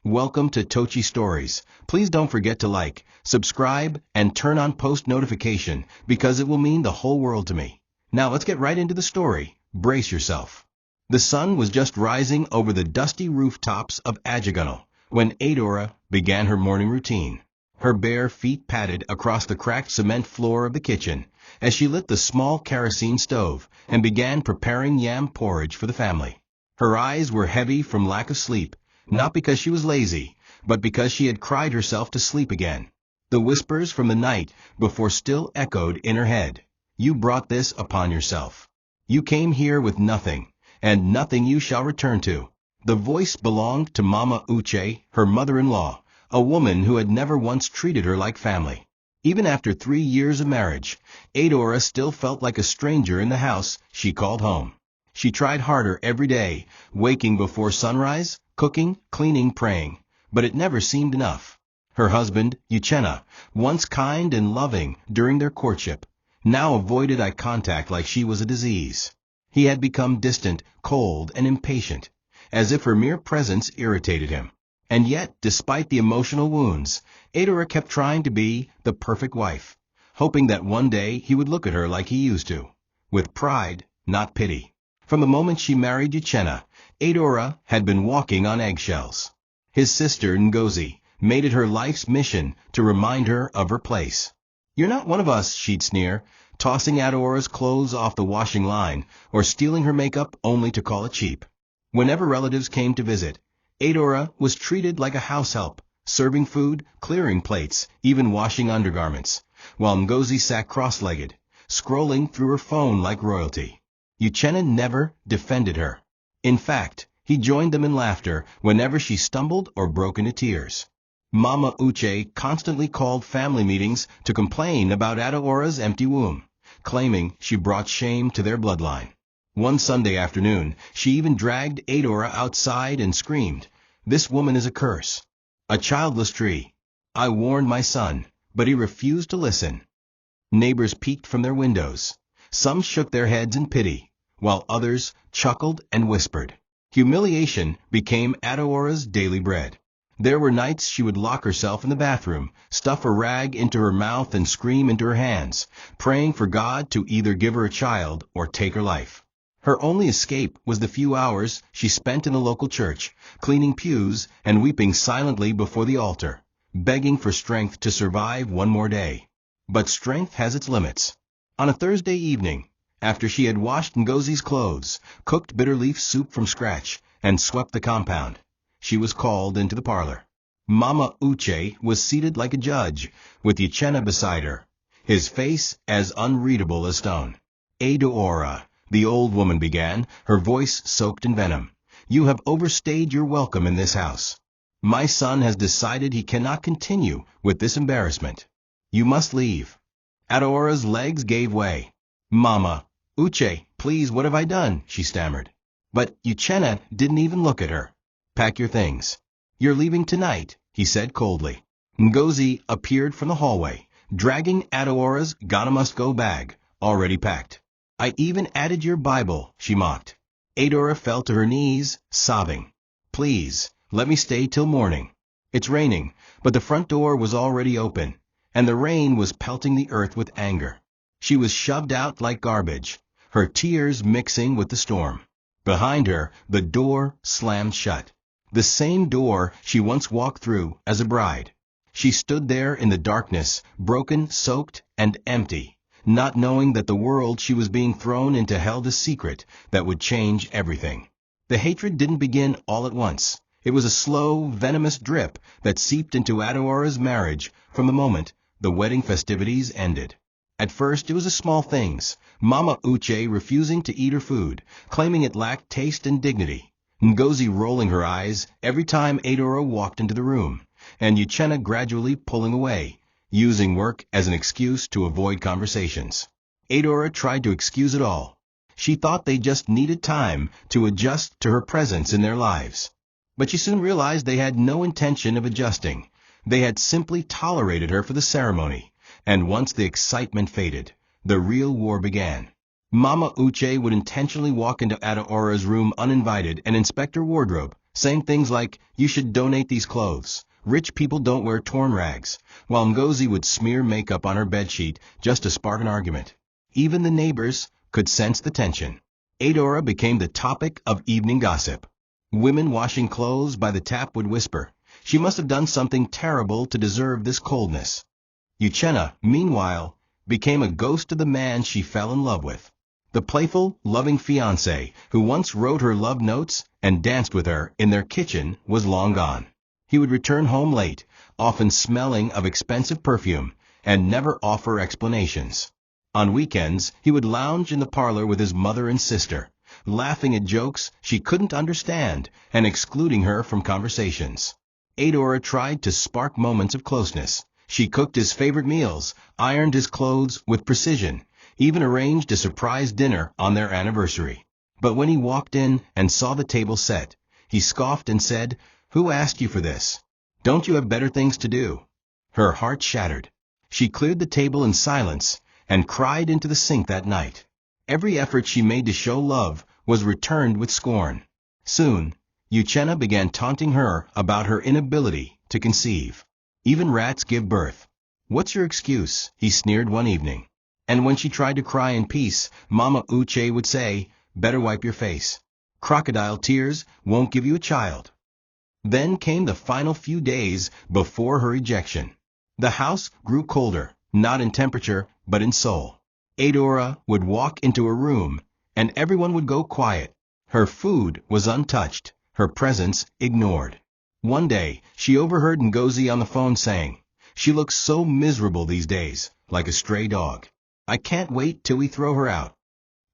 Welcome to TOCHI Stories. Please don't forget to like, subscribe, and turn on post notification because it will mean the whole world to me. Now let's get right into the story. Brace yourself. The sun was just rising over the dusty rooftops of Ajagunal when Adora began her morning routine. Her bare feet padded across the cracked cement floor of the kitchen as she lit the small kerosene stove and began preparing yam porridge for the family. Her eyes were heavy from lack of sleep, not because she was lazy, but because she had cried herself to sleep again. The whispers from the night before still echoed in her head. You brought this upon yourself. You came here with nothing, and nothing you shall return to. The voice belonged to Mama Uche, her mother-in-law, a woman who had never once treated her like family. Even after 3 years of marriage, Adora still felt like a stranger in the house she called home. She tried harder every day, waking before sunrise, cooking, cleaning, praying, but it never seemed enough. Her husband, Uchenna, once kind and loving during their courtship, now avoided eye contact like she was a disease. He had become distant, cold, and impatient, as if her mere presence irritated him. And yet, despite the emotional wounds, Adora kept trying to be the perfect wife, hoping that one day he would look at her like he used to, with pride, not pity. From the moment she married Uchenna, Adora had been walking on eggshells. His sister Ngozi made it her life's mission to remind her of her place. "You're not one of us," she'd sneer, tossing Adora's clothes off the washing line or stealing her makeup only to call it cheap. Whenever relatives came to visit, Adora was treated like a house help, serving food, clearing plates, even washing undergarments, while Ngozi sat cross-legged, scrolling through her phone like royalty. Uchenna never defended her. In fact, he joined them in laughter whenever she stumbled or broke into tears. Mama Uche constantly called family meetings to complain about Adora's empty womb, claiming she brought shame to their bloodline. One Sunday afternoon, she even dragged Adora outside and screamed, "This woman is a curse, a childless tree. I warned my son, but he refused to listen." Neighbors peeked from their windows. Some shook their heads in pity, while others chuckled and whispered. Humiliation became Adora's daily bread. There were nights she would lock herself in the bathroom, stuff a rag into her mouth and scream into her hands, praying for God to either give her a child or take her life. Her only escape was the few hours she spent in the local church, cleaning pews and weeping silently before the altar, begging for strength to survive one more day. But strength has its limits. On a Thursday evening, after she had washed Ngozi's clothes, cooked bitter leaf soup from scratch, and swept the compound, she was called into the parlor. Mama Uche was seated like a judge, with Uchenna beside her, his face as unreadable as stone. "Adora," the old woman began, her voice soaked in venom, "you have overstayed your welcome in this house. My son has decided he cannot continue with this embarrassment. You must leave." Adora's legs gave way. "Mama Uche, please, what have I done?" she stammered. But Uchenna didn't even look at her. "Pack your things. You're leaving tonight," he said coldly. Ngozi appeared from the hallway, dragging Adora's gotta-must-go bag, already packed. "I even added your Bible," she mocked. Adora fell to her knees, sobbing. "Please, let me stay till morning. It's raining," but the front door was already open, and the rain was pelting the earth with anger. She was shoved out like garbage, her tears mixing with the storm. Behind her, the door slammed shut. The same door she once walked through as a bride. She stood there in the darkness, broken, soaked, and empty, not knowing that the world she was being thrown into held a secret that would change everything. The hatred didn't begin all at once. It was a slow, venomous drip that seeped into Adora's marriage from the moment the wedding festivities ended. At first it was the small things, Mama Uche refusing to eat her food, claiming it lacked taste and dignity, Ngozi rolling her eyes every time Adora walked into the room, and Uchenna gradually pulling away, using work as an excuse to avoid conversations. Adora tried to excuse it all. She thought they just needed time to adjust to her presence in their lives. But she soon realized they had no intention of adjusting. They had simply tolerated her for the ceremony, and once the excitement faded, the real war began. Mama Uche would intentionally walk into Adora's room uninvited and inspect her wardrobe, saying things like, "You should donate these clothes. Rich people don't wear torn rags," while Ngozi would smear makeup on her bedsheet just to spark an argument. Even the neighbors could sense the tension. Adora became the topic of evening gossip. Women washing clothes by the tap would whisper, "She must have done something terrible to deserve this coldness." Uchenna, meanwhile, became a ghost of the man she fell in love with. The playful, loving fiancé who once wrote her love notes and danced with her in their kitchen was long gone. He would return home late, often smelling of expensive perfume, and never offer explanations. On weekends, he would lounge in the parlor with his mother and sister, laughing at jokes she couldn't understand and excluding her from conversations. Adora tried to spark moments of closeness. She cooked his favorite meals, ironed his clothes with precision, even arranged a surprise dinner on their anniversary. But when he walked in and saw the table set, he scoffed and said, "Who asked you for this? Don't you have better things to do?" Her heart shattered. She cleared the table in silence and cried into the sink that night. Every effort she made to show love was returned with scorn. Soon, Uchenna began taunting her about her inability to conceive. "Even rats give birth. What's your excuse?" he sneered one evening. And when she tried to cry in peace, Mama Uche would say, "Better wipe your face. Crocodile tears won't give you a child." Then came the final few days before her ejection. The house grew colder, not in temperature, but in soul. Adora would walk into a room, and everyone would go quiet. Her food was untouched, her presence ignored. One day, she overheard Ngozi on the phone saying, "She looks so miserable these days, like a stray dog. I can't wait till we throw her out."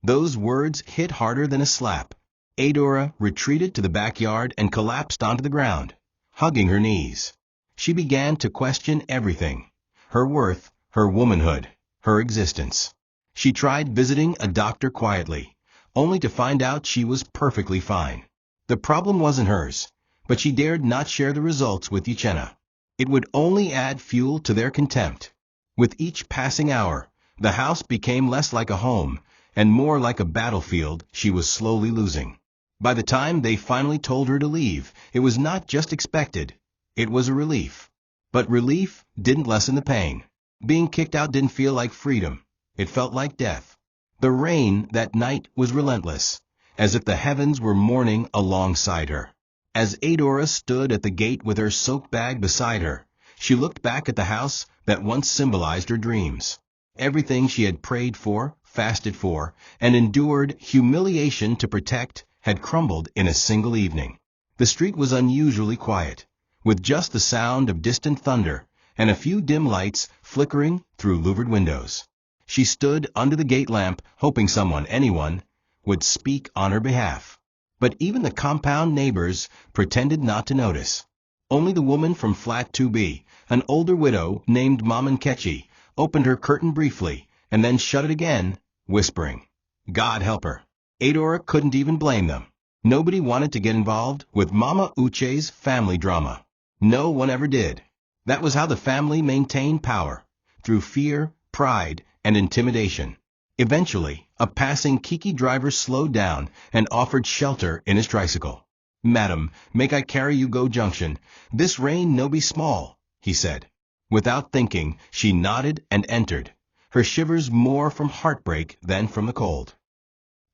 Those words hit harder than a slap. Adora retreated to the backyard and collapsed onto the ground, hugging her knees. She began to question everything: her worth, her womanhood, her existence. She tried visiting a doctor quietly, only to find out she was perfectly fine. The problem wasn't hers, but she dared not share the results with Uchenna. It would only add fuel to their contempt. With each passing hour, the house became less like a home and more like a battlefield she was slowly losing. By the time they finally told her to leave, it was not just expected, it was a relief. But relief didn't lessen the pain. Being kicked out didn't feel like freedom, it felt like death. The rain that night was relentless, as if the heavens were mourning alongside her. As Adora stood at the gate with her soap bag beside her, she looked back at the house that once symbolized her dreams. Everything she had prayed for, fasted for, and endured humiliation to protect had crumbled in a single evening. The street was unusually quiet, with just the sound of distant thunder and a few dim lights flickering through louvered windows. She stood under the gate lamp, hoping someone, anyone, would speak on her behalf. But even the compound neighbors pretended not to notice. Only the woman from Flat 2B, an older widow named Mama Nkechi, opened her curtain briefly and then shut it again, whispering, "God help her." Adora couldn't even blame them. Nobody wanted to get involved with Mama Uche's family drama. No one ever did. That was how the family maintained power, through fear, pride, and intimidation. Eventually, a passing Kiki driver slowed down and offered shelter in his tricycle. "Madam, make I carry you go junction? This rain no be small," he said. Without thinking, she nodded and entered, her shivers more from heartbreak than from the cold.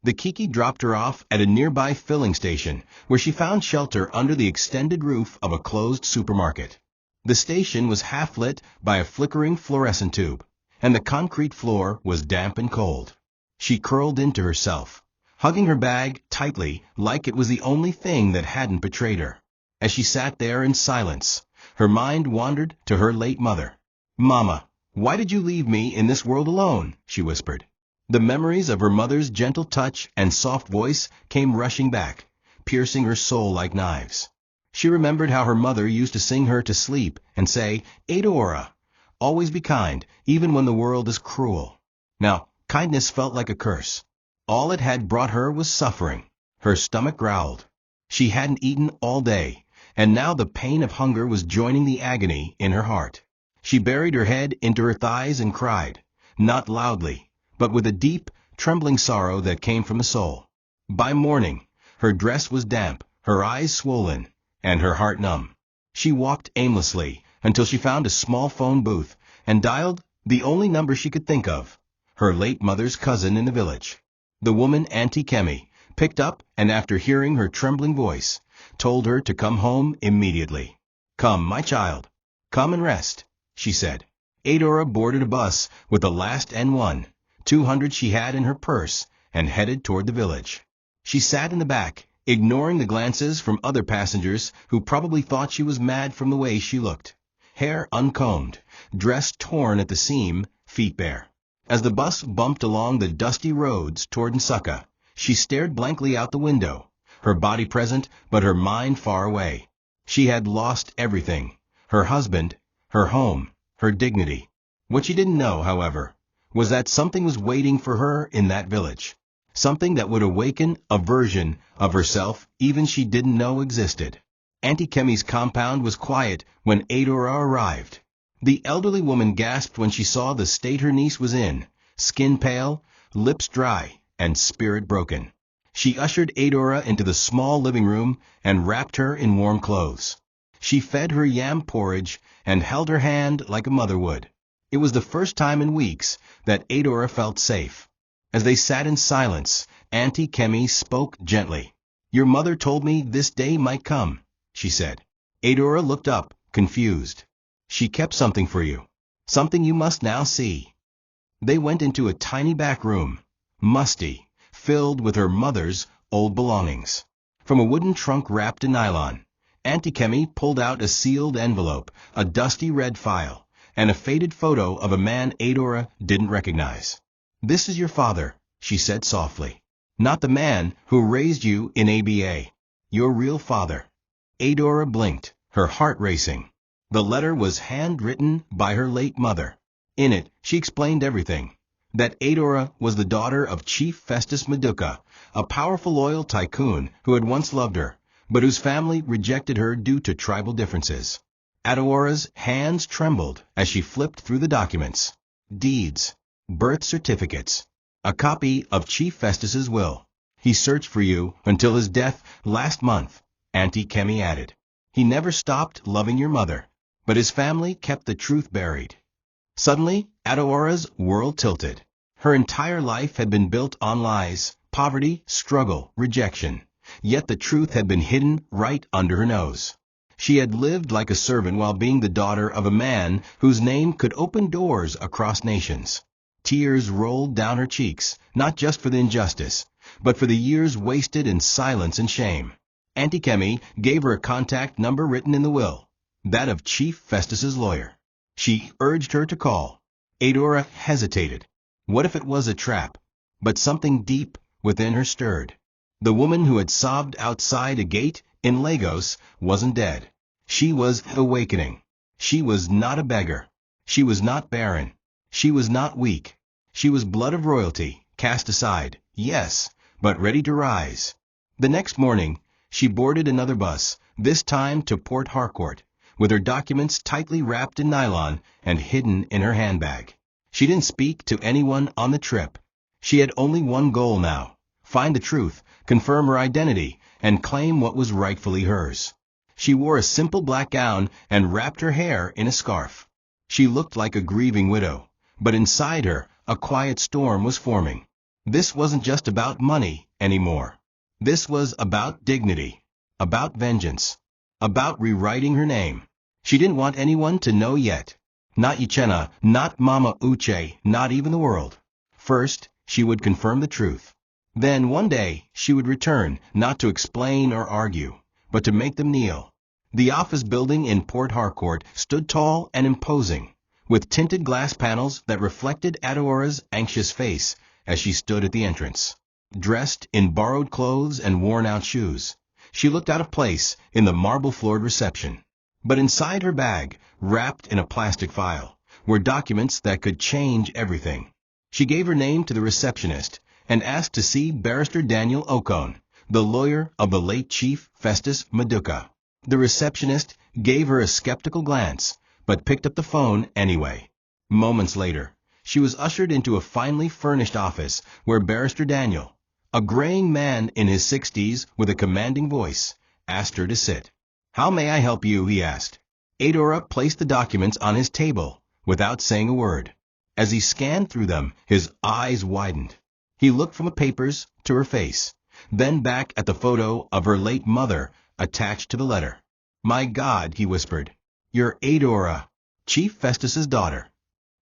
The Kiki dropped her off at a nearby filling station, where she found shelter under the extended roof of a closed supermarket. The station was half lit by a flickering fluorescent tube, and the concrete floor was damp and cold. She curled into herself, hugging her bag tightly like it was the only thing that hadn't betrayed her. As she sat there in silence, her mind wandered to her late mother. "Mama, why did you leave me in this world alone?" she whispered. The memories of her mother's gentle touch and soft voice came rushing back, piercing her soul like knives. She remembered how her mother used to sing her to sleep and say, "Adora, always be kind, even when the world is cruel." Now, kindness felt like a curse. All it had brought her was suffering. Her stomach growled. She hadn't eaten all day, and now the pain of hunger was joining the agony in her heart. She buried her head into her thighs and cried, not loudly, but with a deep, trembling sorrow that came from the soul. By morning, her dress was damp, her eyes swollen, and her heart numb. She walked aimlessly until she found a small phone booth and dialed the only number she could think of, her late mother's cousin in the village. The woman, Auntie Kemi, picked up and after hearing her trembling voice, told her to come home immediately. "Come, my child. Come and rest," she said. Adora boarded a bus with the last N1, 200 she had in her purse, and headed toward the village. She sat in the back, ignoring the glances from other passengers who probably thought she was mad from the way she looked. Hair uncombed, dress torn at the seam, feet bare. As the bus bumped along the dusty roads toward Nsukka, she stared blankly out the window, her body present but her mind far away. She had lost everything: her husband, her home, her dignity. What she didn't know, however, was that something was waiting for her in that village. Something that would awaken a version of herself even she didn't know existed. Auntie Kemi's compound was quiet when Adora arrived. The elderly woman gasped when she saw the state her niece was in, skin pale, lips dry, and spirit broken. She ushered Adora into the small living room and wrapped her in warm clothes. She fed her yam porridge and held her hand like a mother would. It was the first time in weeks that Adora felt safe. As they sat in silence, Auntie Kemi spoke gently. "Your mother told me this day might come," she said. Adora looked up, confused. "She kept something for you. Something you must now see." They went into a tiny back room, musty, filled with her mother's old belongings. From a wooden trunk wrapped in nylon, Auntie Kemi pulled out a sealed envelope, a dusty red file, and a faded photo of a man Adora didn't recognize. "This is your father," she said softly. "Not the man who raised you in ABA. Your real father." Adora blinked, her heart racing. The letter was handwritten by her late mother. In it, she explained everything. That Adora was the daughter of Chief Festus Maduka, a powerful loyal tycoon who had once loved her, but whose family rejected her due to tribal differences. Adora's hands trembled as she flipped through the documents. Deeds, birth certificates, a copy of Chief Festus's will. "He searched for you until his death last month," Auntie Kemi added. "He never stopped loving your mother, but his family kept the truth buried." Suddenly, Adora's world tilted. Her entire life had been built on lies, poverty, struggle, rejection. Yet the truth had been hidden right under her nose. She had lived like a servant while being the daughter of a man whose name could open doors across nations. Tears rolled down her cheeks, not just for the injustice, but for the years wasted in silence and shame. Auntie Kemi gave her a contact number written in the will, that of Chief Festus's lawyer. She urged her to call. Adora hesitated. What if it was a trap? But something deep within her stirred. The woman who had sobbed outside a gate in Lagos wasn't dead. She was awakening. She was not a beggar. She was not barren. She was not weak. She was blood of royalty, cast aside, yes, but ready to rise. The next morning, she boarded another bus, this time to Port Harcourt, with her documents tightly wrapped in nylon and hidden in her handbag. She didn't speak to anyone on the trip. She had only one goal now: find the truth, confirm her identity, and claim what was rightfully hers. She wore a simple black gown and wrapped her hair in a scarf. She looked like a grieving widow, but inside her a quiet storm was forming. This wasn't just about money anymore. This was about dignity, about vengeance, about rewriting her name. She didn't want anyone to know yet. Not Uchenna, not Mama Uche, not even the world. First, she would confirm the truth. Then one day she would return, not to explain or argue, but to make them kneel. The office building in Port Harcourt stood tall and imposing, with tinted glass panels that reflected Adora's anxious face as she stood at the entrance. Dressed in borrowed clothes and worn-out shoes, she looked out of place in the marble-floored reception. But inside her bag, wrapped in a plastic file, were documents that could change everything. She gave her name to the receptionist and asked to see Barrister Daniel Okon, the lawyer of the late Chief Festus Maduka. The receptionist gave her a skeptical glance, but picked up the phone anyway. Moments later, she was ushered into a finely furnished office where Barrister Daniel, a graying man in his 60s with a commanding voice, asked her to sit. "How may I help you?" he asked. Adora placed the documents on his table, without saying a word. As he scanned through them, his eyes widened. He looked from the papers to her face, then back at the photo of her late mother attached to the letter. "My God," he whispered. "You're Adora, Chief Festus's daughter."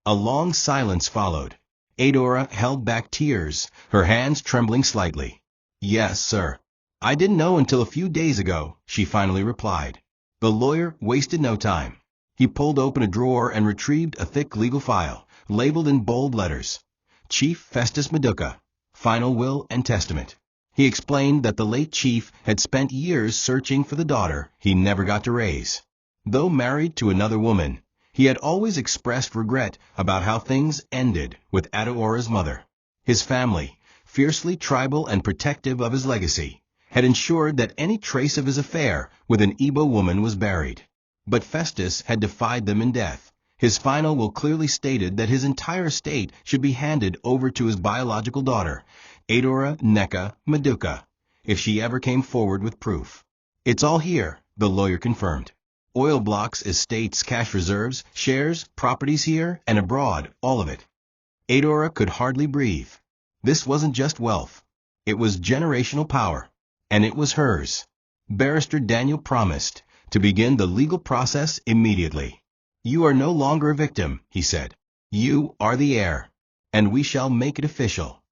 A long silence followed. Adora held back tears, her hands trembling slightly. "Yes, sir. I didn't know until a few days ago," she finally replied. The lawyer wasted no time. He pulled open a drawer and retrieved a thick legal file, labeled in bold letters, "Chief Festus Meduca, Final Will and Testament." He explained that the late chief had spent years searching for the daughter he never got to raise. Though married to another woman, he had always expressed regret about how things ended with Adora's mother. His family, fiercely tribal and protective of his legacy, had ensured that any trace of his affair with an Igbo woman was buried. But Festus had defied them in death. His final will clearly stated that his entire estate should be handed over to his biological daughter, Adora Nneka Meduca, if she ever came forward with proof. "It's all here," the lawyer confirmed. "Oil blocks, estates, cash reserves, shares, properties here and abroad, all of it." Adora could hardly breathe. This wasn't just wealth. It was generational power. And it was hers. Barrister Daniel promised to begin the legal process immediately. "You are no longer a victim," he said. "You are the heir, and we shall make it official."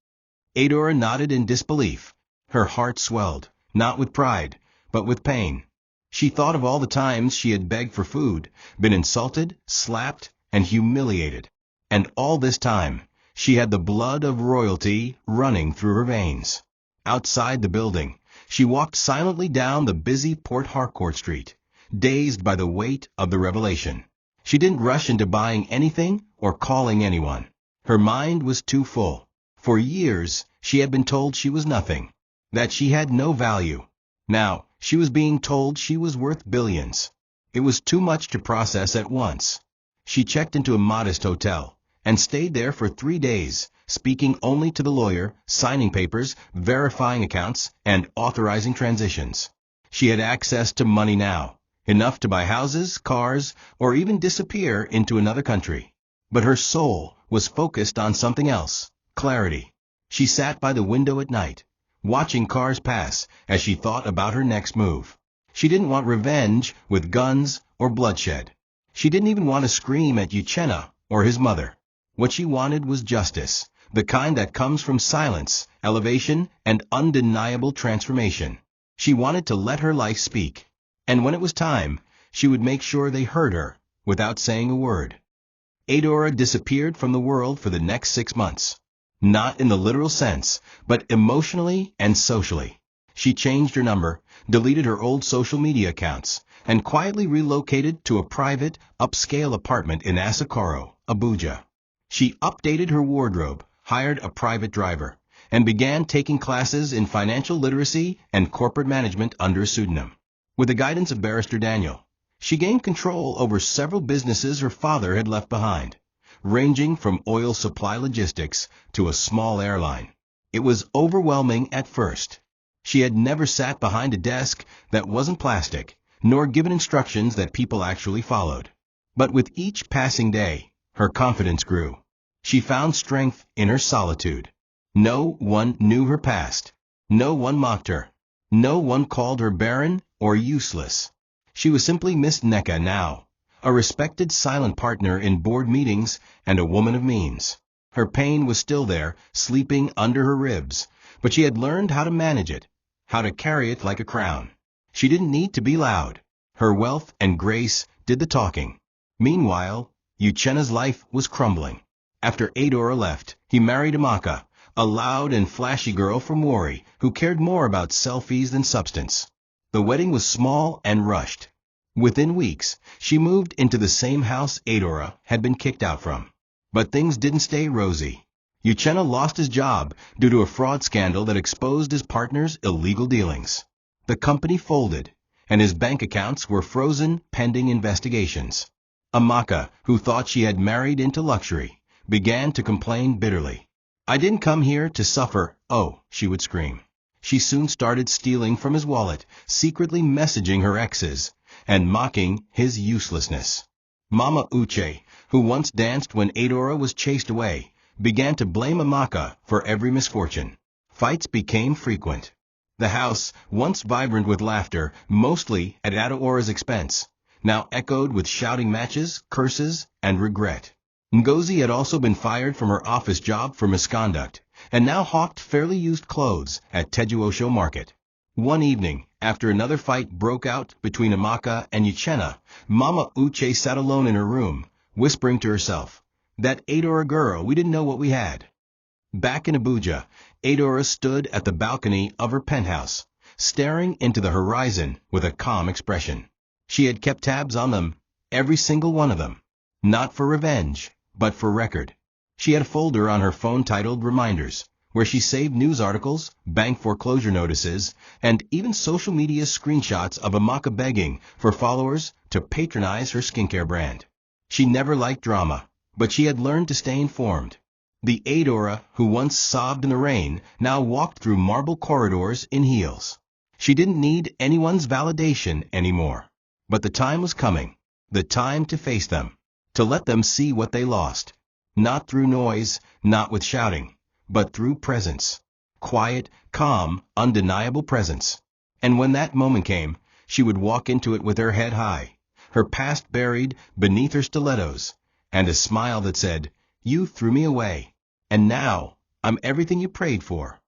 Adora nodded in disbelief. Her heart swelled, not with pride, but with pain. She thought of all the times she had begged for food, been insulted, slapped, and humiliated. And all this time, she had the blood of royalty running through her veins. Outside the building, she walked silently down the busy Port Harcourt Street, dazed by the weight of the revelation. She didn't rush into buying anything or calling anyone. Her mind was too full. For years, she had been told she was nothing, that she had no value. Now, she was being told she was worth billions. It was too much to process at once. She checked into a modest hotel and stayed there for 3 days, speaking only to the lawyer, signing papers, verifying accounts, and authorizing transitions. She had access to money now, enough to buy houses, cars, or even disappear into another country. But her soul was focused on something else, clarity. She sat by the window at night, watching cars pass as she thought about her next move. She didn't want revenge with guns or bloodshed. She didn't even want to scream at Uchenna or his mother. What she wanted was justice, the kind that comes from silence, elevation, and undeniable transformation. She wanted to let her life speak. And when it was time, she would make sure they heard her, without saying a word. Adora disappeared from the world for the next 6 months. Not in the literal sense, but emotionally and socially. She changed her number, deleted her old social media accounts, and quietly relocated to a private, upscale apartment in Asokoro, Abuja. She updated her wardrobe, hired a private driver, and began taking classes in financial literacy and corporate management under a pseudonym. With the guidance of Barrister Daniel, she gained control over several businesses her father had left behind, ranging from oil supply logistics to a small airline. It was overwhelming at first. She had never sat behind a desk that wasn't plastic, nor given instructions that people actually followed. But with each passing day, her confidence grew. She found strength in her solitude. No one knew her past. No one mocked her. No one called her barren or useless. She was simply Miss Nneka now, a respected silent partner in board meetings and a woman of means. Her pain was still there, sleeping under her ribs, but she had learned how to manage it, how to carry it like a crown. She didn't need to be loud. Her wealth and grace did the talking. Meanwhile, Uchenna's life was crumbling. After Adora left, he married Amaka, a loud and flashy girl from Wari who cared more about selfies than substance. The wedding was small and rushed. Within weeks, she moved into the same house Adora had been kicked out from. But things didn't stay rosy. Uchenna lost his job due to a fraud scandal that exposed his partner's illegal dealings. The company folded, and his bank accounts were frozen pending investigations. Amaka, who thought she had married into luxury, began to complain bitterly. "I didn't come here to suffer, oh," she would scream. She soon started stealing from his wallet, secretly messaging her exes, and mocking his uselessness. Mama Uche, who once danced when Adora was chased away, began to blame Amaka for every misfortune. Fights became frequent. The house, once vibrant with laughter, mostly at Adora's expense, now echoed with shouting matches, curses, and regret. Ngozi had also been fired from her office job for misconduct, and now hawked fairly used clothes at Tejuosho Market. One evening, after another fight broke out between Amaka and Uchenna, Mama Uche sat alone in her room, whispering to herself, "That Adora girl, we didn't know what we had." Back in Abuja, Adora stood at the balcony of her penthouse, staring into the horizon with a calm expression. She had kept tabs on them, every single one of them. Not for revenge, but for record. She had a folder on her phone titled Reminders, where she saved news articles, bank foreclosure notices, and even social media screenshots of Amaka begging for followers to patronize her skincare brand. She never liked drama, but she had learned to stay informed. The Adora, who once sobbed in the rain, now walked through marble corridors in heels. She didn't need anyone's validation anymore. But the time was coming, the time to face them, to let them see what they lost. Not through noise, not with shouting, but through presence. Quiet, calm, undeniable presence. And when that moment came, she would walk into it with her head high, her past buried beneath her stilettos, and a smile that said, "You threw me away, and now I'm everything you prayed for."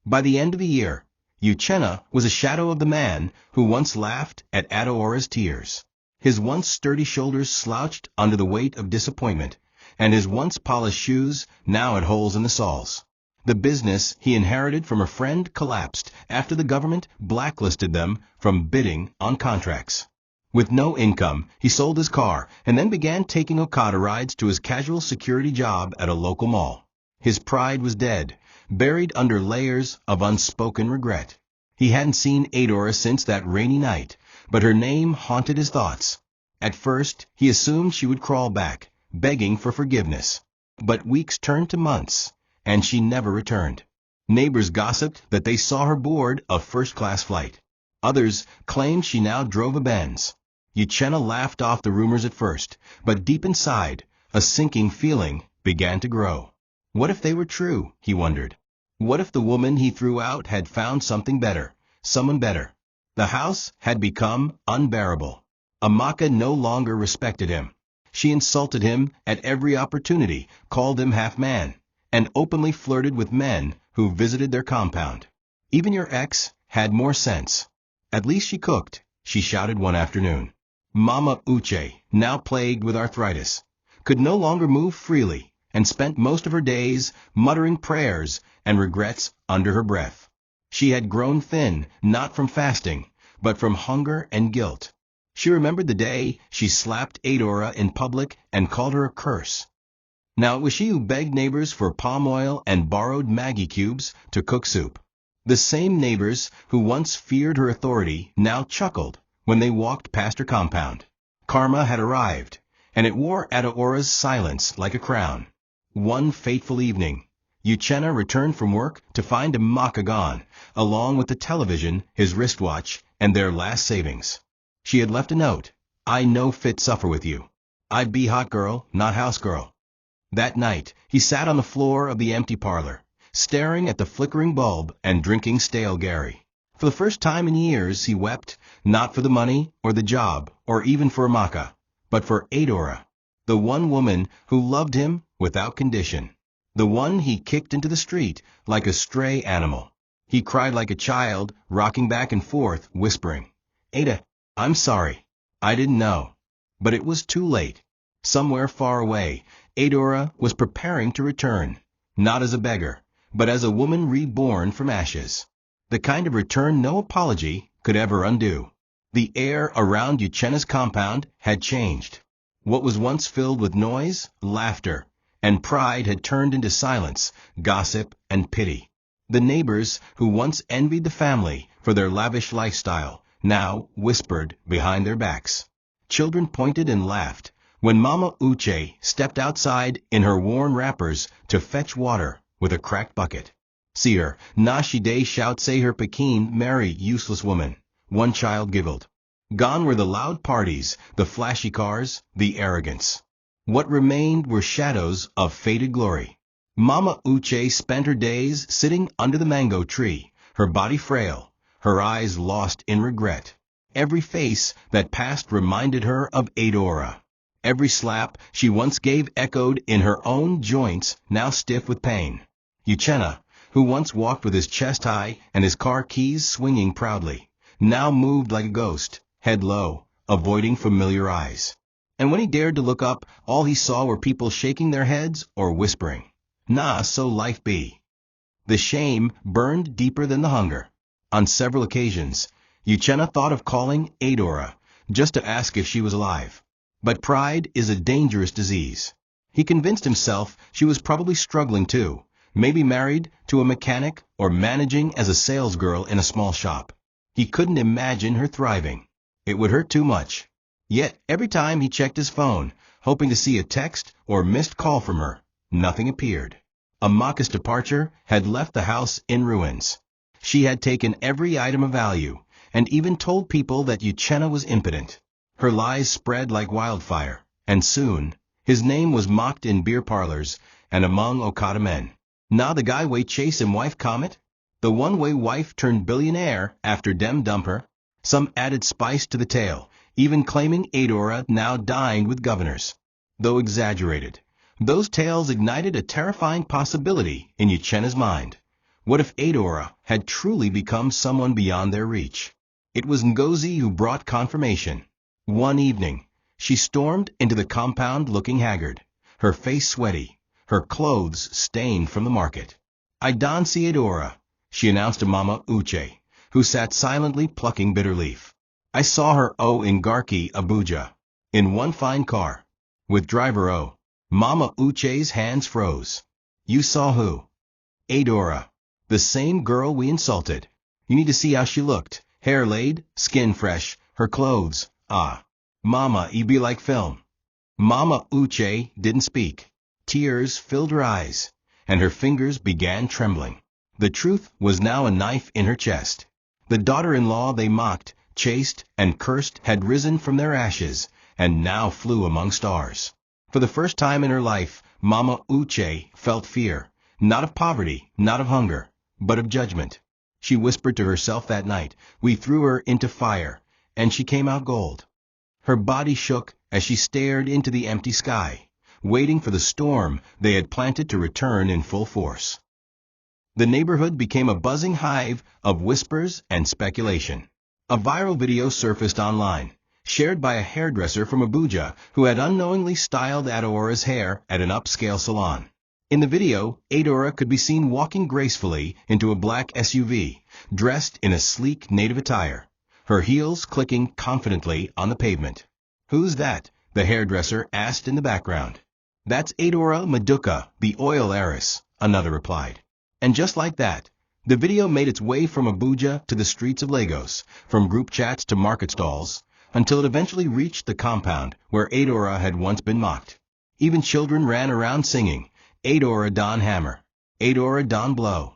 By the end of the year, Uchenna was a shadow of the man who once laughed at Adora's tears. His once sturdy shoulders slouched under the weight of disappointment, and his once polished shoes now had holes in the soles. The business he inherited from a friend collapsed after the government blacklisted them from bidding on contracts. With no income, he sold his car and then began taking Okada rides to his casual security job at a local mall. His pride was dead, buried under layers of unspoken regret. He hadn't seen Adora since that rainy night, but her name haunted his thoughts. At first, he assumed she would crawl back, begging for forgiveness. But weeks turned to months, and she never returned. Neighbors gossiped that they saw her board a first-class flight. Others claimed she now drove a Benz. Uchenna laughed off the rumors at first, but deep inside, a sinking feeling began to grow. What if they were true, he wondered. What if the woman he threw out had found something better, someone better? The house had become unbearable. Amaka no longer respected him. She insulted him at every opportunity, called him half-man, and openly flirted with men who visited their compound. "Even your ex had more sense. At least she cooked," she shouted one afternoon. Mama Uche, now plagued with arthritis, could no longer move freely and spent most of her days muttering prayers and regrets under her breath. She had grown thin, not from fasting, but from hunger and guilt. She remembered the day she slapped Adora in public and called her a curse. Now it was she who begged neighbors for palm oil and borrowed Maggi cubes to cook soup. The same neighbors who once feared her authority now chuckled when they walked past her compound. Karma had arrived, and it wore Adora's silence like a crown. One fateful evening, Uchenna returned from work to find Amaka gone, along with the television, his wristwatch, and their last savings. She had left a note. "I no fit suffer with you. I be hot girl, not house girl." That night, he sat on the floor of the empty parlor, staring at the flickering bulb and drinking stale Gary. For the first time in years, he wept, not for the money or the job or even for Amaka, but for Adora, the one woman who loved him without condition, the one he kicked into the street like a stray animal. He cried like a child, rocking back and forth, whispering, "Ada, I'm sorry. I didn't know." But it was too late. Somewhere far away, Adora was preparing to return, not as a beggar, but as a woman reborn from ashes. The kind of return no apology could ever undo. The air around Uchenna's compound had changed. What was once filled with noise, laughter, and pride had turned into silence, gossip, and pity. The neighbors who once envied the family for their lavish lifestyle now whispered behind their backs. Children pointed and laughed when Mama Uche stepped outside in her worn wrappers to fetch water with a cracked bucket. See her, na she day shout say her Pekin, marry, useless woman. One child giggled. Gone were the loud parties, the flashy cars, the arrogance. What remained were shadows of faded glory. Mama Uche spent her days sitting under the mango tree, her body frail, her eyes lost in regret. Every face that passed reminded her of Adora. Every slap she once gave echoed in her own joints, now stiff with pain. Uchenna, who once walked with his chest high and his car keys swinging proudly, now moved like a ghost, head low, avoiding familiar eyes. And when he dared to look up, all he saw were people shaking their heads or whispering, "Nah, so life be." The shame burned deeper than the hunger. On several occasions, Uchenna thought of calling Adora, just to ask if she was alive. But pride is a dangerous disease. He convinced himself she was probably struggling too, maybe married to a mechanic or managing as a salesgirl in a small shop. He couldn't imagine her thriving. It would hurt too much. Yet every time he checked his phone, hoping to see a text or missed call from her, nothing appeared. Amaka's departure had left the house in ruins. She had taken every item of value, and even told people that Uchenna was impotent. Her lies spread like wildfire, and soon, his name was mocked in beer parlors and among Okada men. Now the guy way chase him wife comet? The one-way wife turned billionaire after dem dump her? Some added spice to the tale, even claiming Adora now dined with governors. Though exaggerated, those tales ignited a terrifying possibility in Uchenna's mind. What if Adora had truly become someone beyond their reach? It was Ngozi who brought confirmation. One evening, she stormed into the compound looking haggard, her face sweaty, her clothes stained from the market. "I don't see Adora," she announced to Mama Uche, who sat silently plucking bitter leaf. "I saw her in Garki, Abuja, in one fine car, with driver O." Mama Uche's hands froze. "You saw who?" "Adora. The same girl we insulted. You need to see how she looked, hair laid, skin fresh, her clothes, ah. Mama, you be like film." Mama Uche didn't speak. Tears filled her eyes, and her fingers began trembling. The truth was now a knife in her chest. The daughter-in-law they mocked, chased, and cursed had risen from their ashes, and now flew among stars. For the first time in her life, Mama Uche felt fear, not of poverty, not of hunger, but of judgment. She whispered to herself that night, "We threw her into fire, and she came out gold." Her body shook as she stared into the empty sky, waiting for the storm they had planted to return in full force. The neighborhood became a buzzing hive of whispers and speculation. A viral video surfaced online, shared by a hairdresser from Abuja who had unknowingly styled Adora's hair at an upscale salon. In the video, Adora could be seen walking gracefully into a black SUV, dressed in a sleek native attire, her heels clicking confidently on the pavement. "Who's that?" the hairdresser asked in the background. "That's Adora Maduka, the oil heiress," another replied. And just like that, the video made its way from Abuja to the streets of Lagos, from group chats to market stalls, until it eventually reached the compound where Adora had once been mocked. Even children ran around singing, "Adora Don Hammer, Adora Don Blow."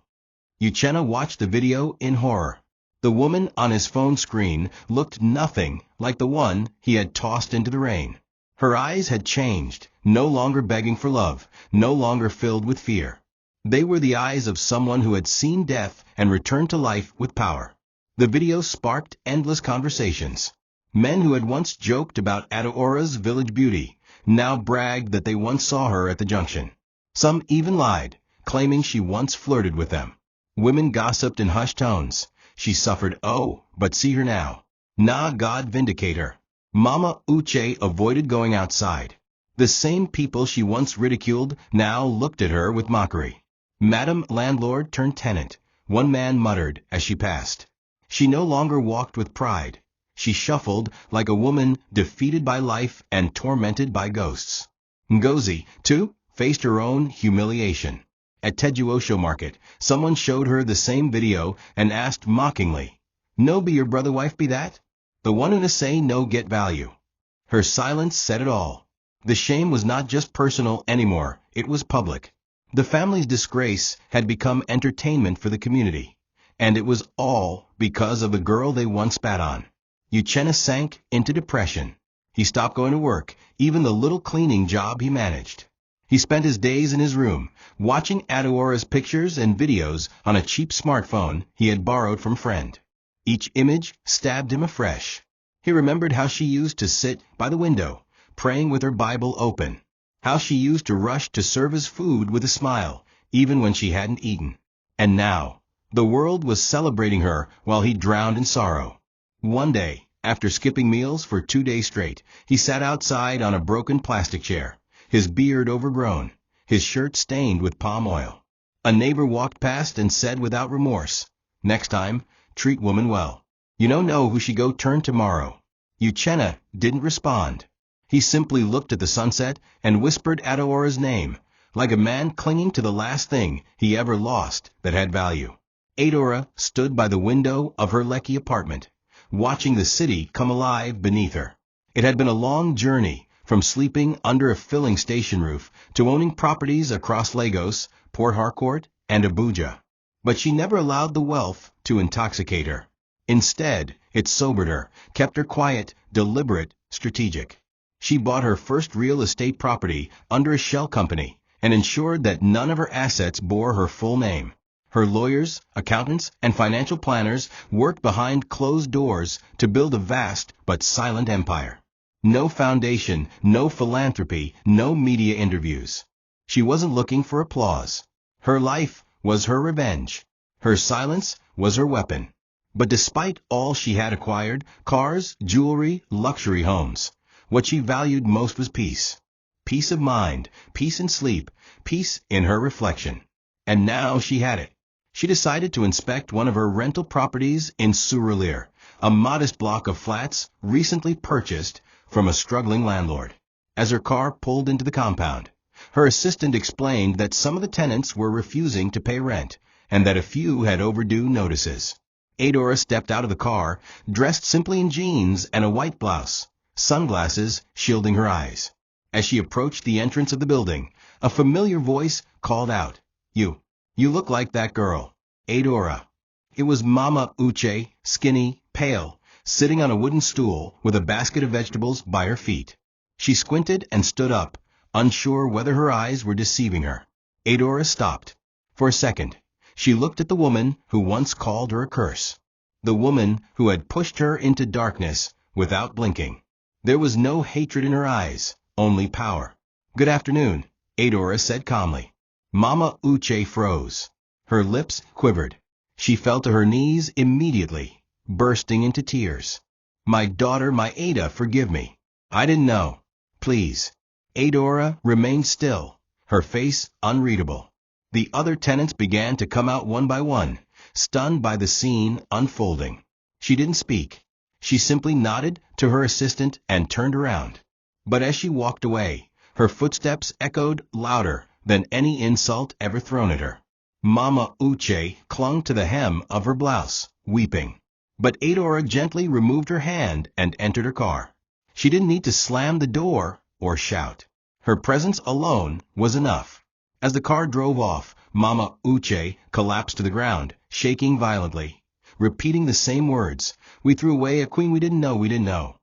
Uchenna watched the video in horror. The woman on his phone screen looked nothing like the one he had tossed into the rain. Her eyes had changed, no longer begging for love, no longer filled with fear. They were the eyes of someone who had seen death and returned to life with power. The video sparked endless conversations. Men who had once joked about Adora's village beauty now bragged that they once saw her at the junction. Some even lied, claiming she once flirted with them. Women gossiped in hushed tones. "She suffered, but see her now. Nah, God vindicate her." Mama Uche avoided going outside. The same people she once ridiculed now looked at her with mockery. "Madam Landlord turned tenant," one man muttered as she passed. She no longer walked with pride. She shuffled like a woman defeated by life and tormented by ghosts. Ngozi, too, faced her own humiliation. At Tejuosho Market, someone showed her the same video and asked mockingly, "No be your brother wife be that? The one who say no get value." Her silence said it all. The shame was not just personal anymore, it was public. The family's disgrace had become entertainment for the community, and it was all because of the girl they once spat on. Uchenna sank into depression. He stopped going to work, even the little cleaning job he managed. He spent his days in his room, watching Adeora's pictures and videos on a cheap smartphone he had borrowed from a friend. Each image stabbed him afresh. He remembered how she used to sit by the window, praying with her Bible open. How she used to rush to serve his food with a smile, even when she hadn't eaten. And now, the world was celebrating her while he drowned in sorrow. One day, after skipping meals for 2 days straight, he sat outside on a broken plastic chair, his beard overgrown, his shirt stained with palm oil. A neighbor walked past and said without remorse, "Next time, treat woman well. You don't know who she go turn tomorrow." Uchenna didn't respond. He simply looked at the sunset and whispered Adeora's name, like a man clinging to the last thing he ever lost that had value. Adeora stood by the window of her Lekki apartment, watching the city come alive beneath her. It had been a long journey, from sleeping under a filling station roof to owning properties across Lagos, Port Harcourt, and Abuja. But she never allowed the wealth to intoxicate her. Instead, it sobered her, kept her quiet, deliberate, strategic. She bought her first real estate property under a shell company and ensured that none of her assets bore her full name. Her lawyers, accountants, and financial planners worked behind closed doors to build a vast but silent empire. No foundation, no philanthropy, no media interviews. She wasn't looking for applause. Her life was her revenge. Her silence was her weapon. But despite all she had acquired, cars, jewelry, luxury homes, what she valued most was peace. Peace of mind, peace in sleep, peace in her reflection. And now she had it. She decided to inspect one of her rental properties in Surulere, a modest block of flats recently purchased from a struggling landlord. As her car pulled into the compound, her assistant explained that some of the tenants were refusing to pay rent, and that a few had overdue notices. Adeora stepped out of the car, dressed simply in jeans and a white blouse, sunglasses shielding her eyes. As she approached the entrance of the building, a familiar voice called out, You look like that girl, Adeora." It was Mama Uche, skinny, pale, sitting on a wooden stool with a basket of vegetables by her feet. She squinted and stood up, unsure whether her eyes were deceiving her. Adeora stopped. For a second, she looked at the woman who once called her a curse. The woman who had pushed her into darkness without blinking. There was no hatred in her eyes, only power. "Good afternoon," Adeora said calmly. Mama Uche froze. Her lips quivered. She fell to her knees immediately, bursting into tears. "My daughter, my Ada, forgive me. I didn't know. Please." Adeora remained still, her face unreadable. The other tenants began to come out one by one, stunned by the scene unfolding. She didn't speak. She simply nodded to her assistant and turned around. But as she walked away, her footsteps echoed louder than any insult ever thrown at her. Mama Uche clung to the hem of her blouse, weeping. But Adeora gently removed her hand and entered her car. She didn't need to slam the door or shout. Her presence alone was enough. As the car drove off, Mama Uche collapsed to the ground, shaking violently, repeating the same words, "We threw away a queen we didn't know."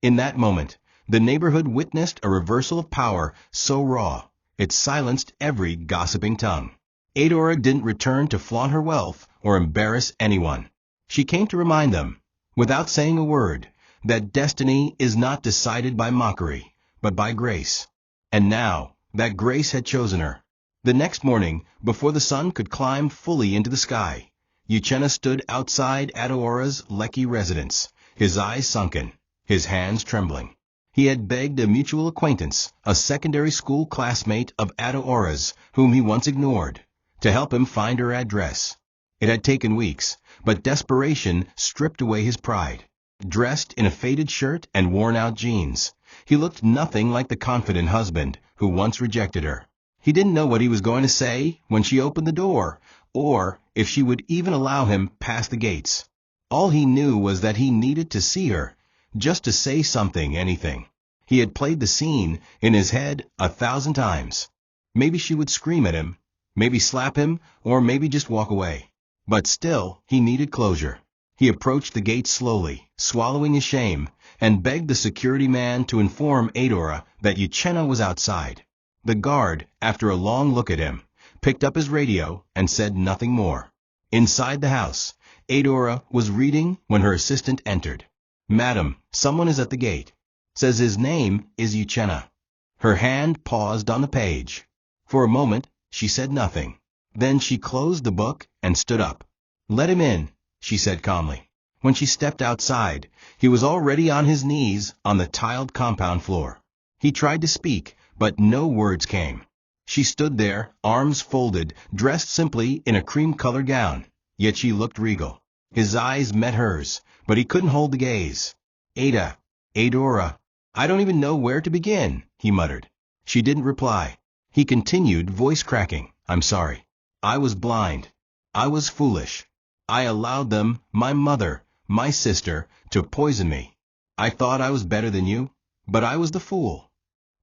In that moment, the neighborhood witnessed a reversal of power so raw, it silenced every gossiping tongue. Adeora didn't return to flaunt her wealth or embarrass anyone. She came to remind them, without saying a word, that destiny is not decided by mockery, but by grace. And now, that grace had chosen her. The next morning, before the sun could climb fully into the sky, Uchenna stood outside Adeora's Lekki residence, his eyes sunken, his hands trembling. He had begged a mutual acquaintance, a secondary school classmate of Adeora's, whom he once ignored, to help him find her address. It had taken weeks, but desperation stripped away his pride. Dressed in a faded shirt and worn-out jeans, he looked nothing like the confident husband who once rejected her. He didn't know what he was going to say when she opened the door, or if she would even allow him past the gates. All he knew was that he needed to see her, just to say something, anything. He had played the scene in his head 1,000 times. Maybe she would scream at him, maybe slap him, or maybe just walk away. But still, he needed closure. He approached the gate slowly, swallowing his shame, and begged the security man to inform Adora that Uchenna was outside. The guard, after a long look at him, picked up his radio and said nothing more. Inside the house, Adora was reading when her assistant entered. "Madam, someone is at the gate. Says his name is Uchenna." Her hand paused on the page. For a moment, she said nothing. Then she closed the book and stood up. "Let him in," she said calmly. When she stepped outside, he was already on his knees on the tiled compound floor. He tried to speak, but no words came. She stood there, arms folded, dressed simply in a cream-colored gown, yet she looked regal. His eyes met hers, but he couldn't hold the gaze. Adora, I don't even know where to begin," he muttered. She didn't reply. He continued, voice cracking, "I'm sorry. I was blind. I was foolish. I allowed them, my mother, my sister, to poison me. I thought I was better than you, but I was the fool."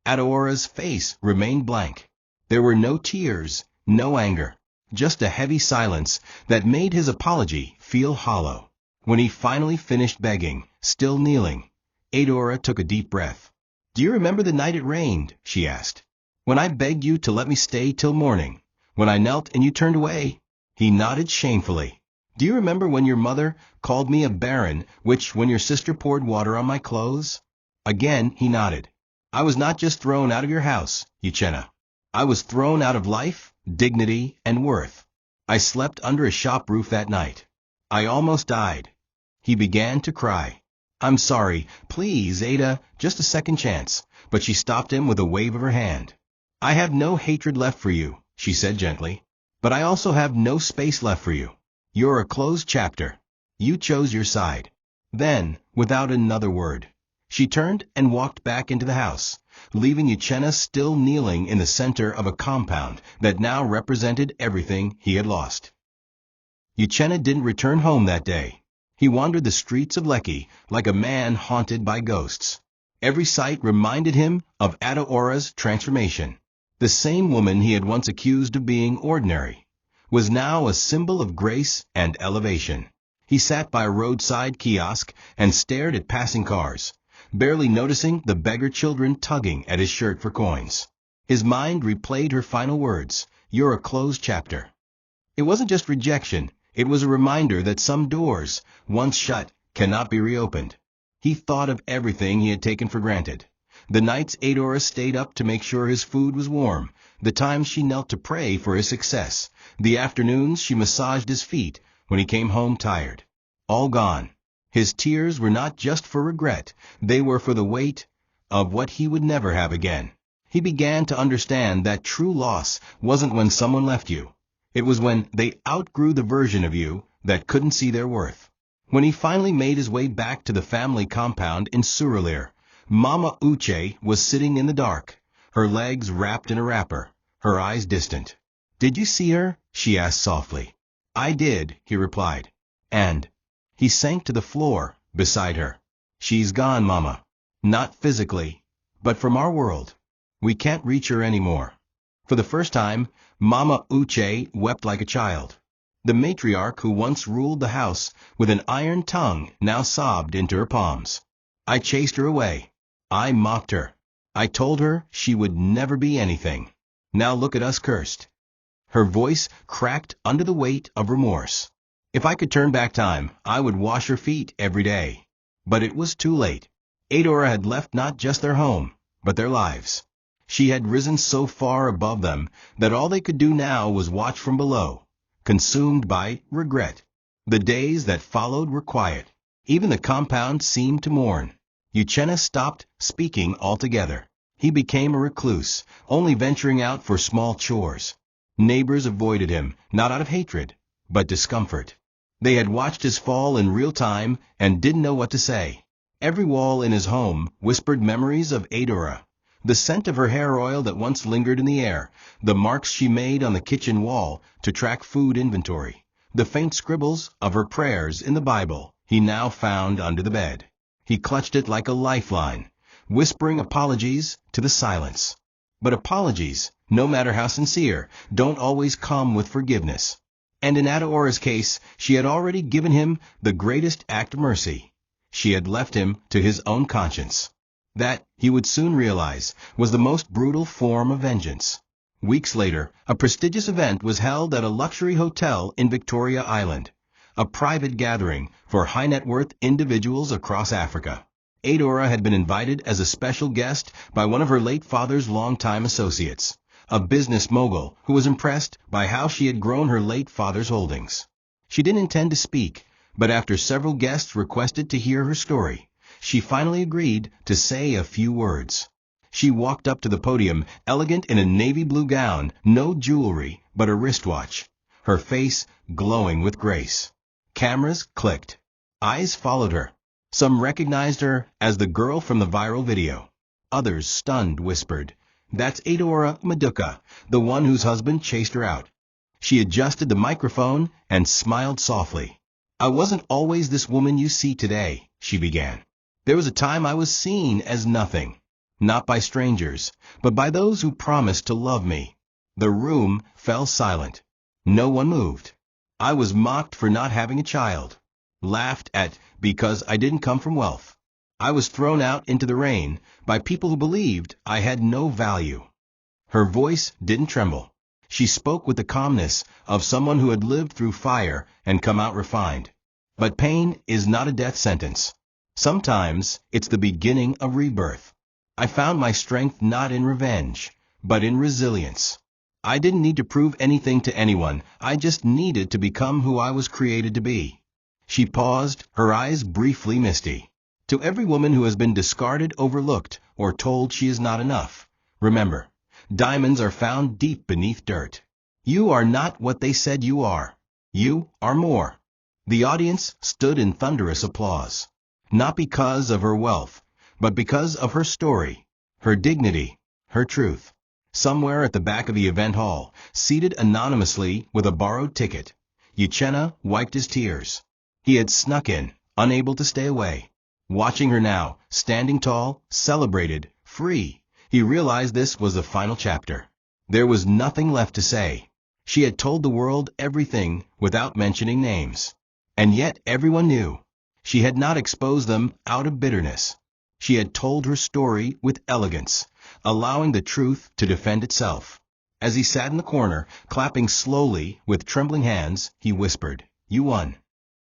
Adora's face remained blank. There were no tears, no anger, just a heavy silence that made his apology feel hollow. When he finally finished begging, still kneeling, Adora took a deep breath. "Do you remember the night it rained?" she asked. "When I begged you to let me stay till morning? When I knelt and you turned away?" He nodded shamefully. "Do you remember when your mother called me a baron, when your sister poured water on my clothes?" Again he nodded. "I was not just thrown out of your house, Uchenna. I was thrown out of life, dignity, and worth. I slept under a shop roof that night. I almost died." He began to cry. "I'm sorry. Please, Ada, just a second chance." But she stopped him with a wave of her hand. "I have no hatred left for you," she said gently. "But I also have no space left for you. You're a closed chapter. You chose your side." Then, without another word, she turned and walked back into the house, leaving Uchenna still kneeling in the center of a compound that now represented everything he had lost. Uchenna didn't return home that day. He wandered the streets of Lekki like a man haunted by ghosts. Every sight reminded him of Adora's transformation. The same woman he had once accused of being ordinary was now a symbol of grace and elevation. He sat by a roadside kiosk and stared at passing cars, barely noticing the beggar children tugging at his shirt for coins. His mind replayed her final words, "You're a closed chapter." It wasn't just rejection, it was a reminder that some doors, once shut, cannot be reopened. He thought of everything he had taken for granted. The nights Adora stayed up to make sure his food was warm, the times she knelt to pray for his success, the afternoons she massaged his feet when he came home tired. All gone. His tears were not just for regret, they were for the weight of what he would never have again. He began to understand that true loss wasn't when someone left you. It was when they outgrew the version of you that couldn't see their worth. When he finally made his way back to the family compound in Surulere, Mama Uche was sitting in the dark, her legs wrapped in a wrapper, her eyes distant. "Did you see her?" she asked softly. "I did," he replied. "And?" He sank to the floor beside her. "She's gone, Mama. Not physically, but from our world. We can't reach her anymore." For the first time, Mama Uche wept like a child. The matriarch who once ruled the house with an iron tongue now sobbed into her palms. "I chased her away. I mocked her. I told her she would never be anything. Now look at us cursed." Her voice cracked under the weight of remorse. "If I could turn back time, I would wash her feet every day." But it was too late. Adora had left not just their home, but their lives. She had risen so far above them that all they could do now was watch from below, consumed by regret. The days that followed were quiet. Even the compound seemed to mourn. Uchenna stopped speaking altogether. He became a recluse, only venturing out for small chores. Neighbors avoided him, not out of hatred, but discomfort. They had watched his fall in real time and didn't know what to say. Every wall in his home whispered memories of Adora. The scent of her hair oil that once lingered in the air, the marks she made on the kitchen wall to track food inventory, the faint scribbles of her prayers in the Bible he now found under the bed. He clutched it like a lifeline, whispering apologies to the silence. But apologies, no matter how sincere, don't always come with forgiveness. And in Adeora's case, she had already given him the greatest act of mercy. She had left him to his own conscience. That, he would soon realize, was the most brutal form of vengeance. Weeks later, a prestigious event was held at a luxury hotel in Victoria Island, a private gathering for high-net-worth individuals across Africa. Adora had been invited as a special guest by one of her late father's longtime associates, a business mogul who was impressed by how she had grown her late father's holdings. She didn't intend to speak, but after several guests requested to hear her story, she finally agreed to say a few words. She walked up to the podium, elegant in a navy blue gown, no jewelry but a wristwatch, her face glowing with grace. Cameras clicked. Eyes followed her. Some recognized her as the girl from the viral video. Others, stunned, whispered, "That's Adora Maduka, the one whose husband chased her out." She adjusted the microphone and smiled softly. "I wasn't always this woman you see today," she began. "There was a time I was seen as nothing. Not by strangers, but by those who promised to love me." The room fell silent. No one moved. "I was mocked for not having a child, laughed at because I didn't come from wealth. I was thrown out into the rain by people who believed I had no value." Her voice didn't tremble. She spoke with the calmness of someone who had lived through fire and come out refined. But pain is not a death sentence. Sometimes it's the beginning of rebirth. "I found my strength not in revenge, but in resilience. I didn't need to prove anything to anyone. I just needed to become who I was created to be." She paused, her eyes briefly misty. To every woman who has been discarded, overlooked, or told she is not enough, remember, diamonds are found deep beneath dirt. You are not what they said you are. You are more. The audience stood in thunderous applause. Not because of her wealth, but because of her story, her dignity, her truth. Somewhere at the back of the event hall, seated anonymously with a borrowed ticket, Uchenna wiped his tears. He had snuck in, unable to stay away. Watching her now, standing tall, celebrated, free, he realized this was the final chapter. There was nothing left to say. She had told the world everything without mentioning names. And yet everyone knew. She had not exposed them out of bitterness. She had told her story with elegance, allowing the truth to defend itself. As he sat in the corner, clapping slowly with trembling hands, he whispered, "You won."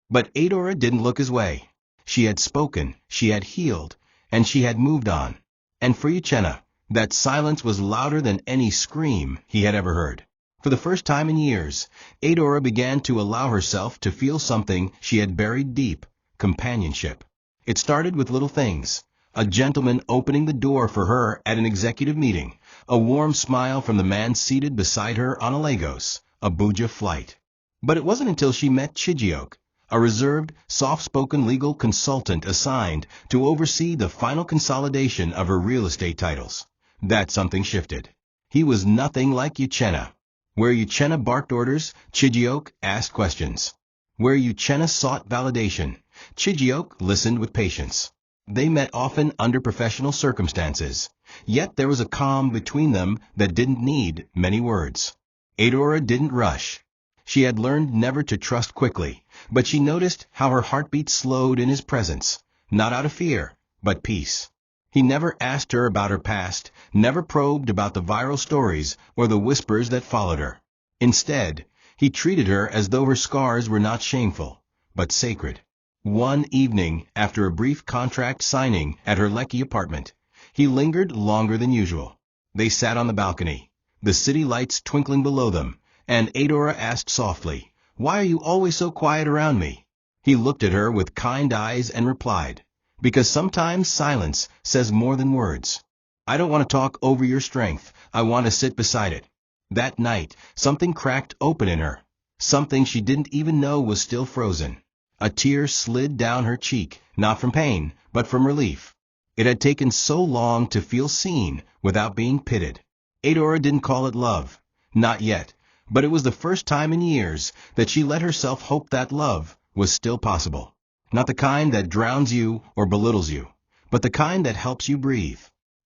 But Adora didn't look his way. She had spoken, she had healed, and she had moved on. And for Uchenna, that silence was louder than any scream he had ever heard. For the first time in years, Adora began to allow herself to feel something she had buried deep: companionship. It started with little things: a gentleman opening the door for her at an executive meeting, a warm smile from the man seated beside her on a Lagos, Abuja flight. But it wasn't until she met Chijioke, a reserved, soft-spoken legal consultant assigned to oversee the final consolidation of her real estate titles, that something shifted. He was nothing like Uchenna. Where Uchenna barked orders, Chijioke asked questions. Where Uchenna sought validation, Chijioke listened with patience. They met often under professional circumstances, yet there was a calm between them that didn't need many words. Adora didn't rush. She had learned never to trust quickly, but she noticed how her heartbeat slowed in his presence, not out of fear, but peace. He never asked her about her past, never probed about the viral stories or the whispers that followed her. Instead, he treated her as though her scars were not shameful, but sacred. One evening, after a brief contract signing at her Lekki apartment, he lingered longer than usual. They sat on the balcony, the city lights twinkling below them, and Adora asked softly, "Why are you always so quiet around me?" He looked at her with kind eyes and replied, "Because sometimes silence says more than words. I don't want to talk over your strength. I want to sit beside it." That night, something cracked open in her, something she didn't even know was still frozen. A tear slid down her cheek, not from pain, but from relief. It had taken so long to feel seen without being pitted. Adora didn't call it love, not yet. But it was the first time in years that she let herself hope that love was still possible. Not the kind that drowns you or belittles you, but the kind that helps you breathe.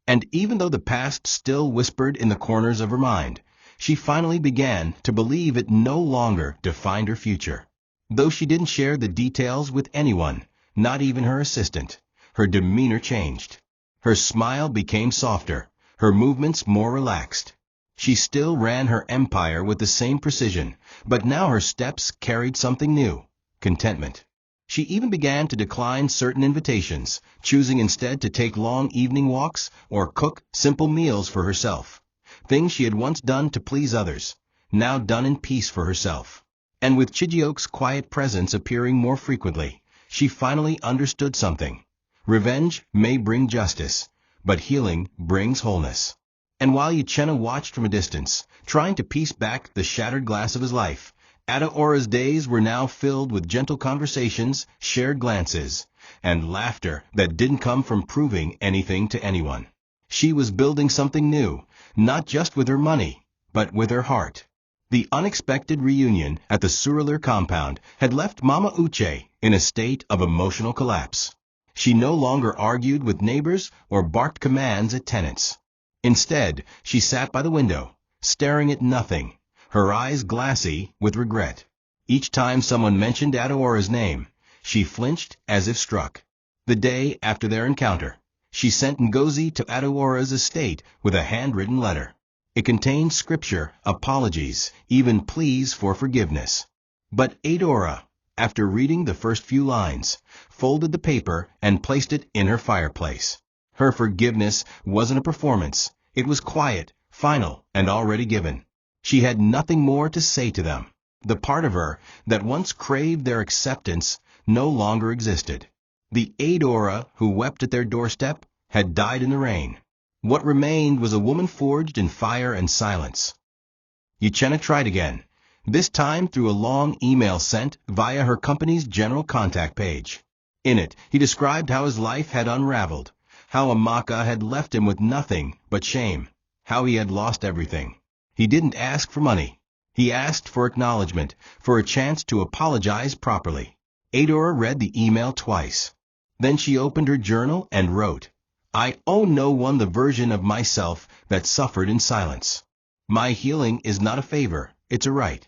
And even though the past still whispered in the corners of her mind, she finally began to believe it no longer defined her future. Though she didn't share the details with anyone, not even her assistant, her demeanor changed. Her smile became softer, her movements more relaxed. She still ran her empire with the same precision, but now her steps carried something new: contentment. She even began to decline certain invitations, choosing instead to take long evening walks or cook simple meals for herself. Things she had once done to please others, now done in peace for herself. And with Chijioke's quiet presence appearing more frequently, she finally understood something. Revenge may bring justice, but healing brings wholeness. And while Uchenna watched from a distance, trying to piece back the shattered glass of his life, Adaora's days were now filled with gentle conversations, shared glances, and laughter that didn't come from proving anything to anyone. She was building something new, not just with her money, but with her heart. The unexpected reunion at the Surulere compound had left Mama Uche in a state of emotional collapse. She no longer argued with neighbors or barked commands at tenants. Instead, she sat by the window, staring at nothing, her eyes glassy with regret. Each time someone mentioned Adaora's name, she flinched as if struck. The day after their encounter, she sent Ngozi to Adaora's estate with a handwritten letter. It contained scripture, apologies, even pleas for forgiveness. But Adora, after reading the first few lines, folded the paper and placed it in her fireplace. Her forgiveness wasn't a performance. It was quiet, final, and already given. She had nothing more to say to them. The part of her that once craved their acceptance no longer existed. The Adora who wept at their doorstep had died in the rain. What remained was a woman forged in fire and silence. Uchenna tried again, this time through a long email sent via her company's general contact page. In it, he described how his life had unraveled, how Amaka had left him with nothing but shame, how he had lost everything. He didn't ask for money. He asked for acknowledgement, for a chance to apologize properly. Adora read the email twice. Then she opened her journal and wrote, "I owe no one the version of myself that suffered in silence. My healing is not a favor, it's a right."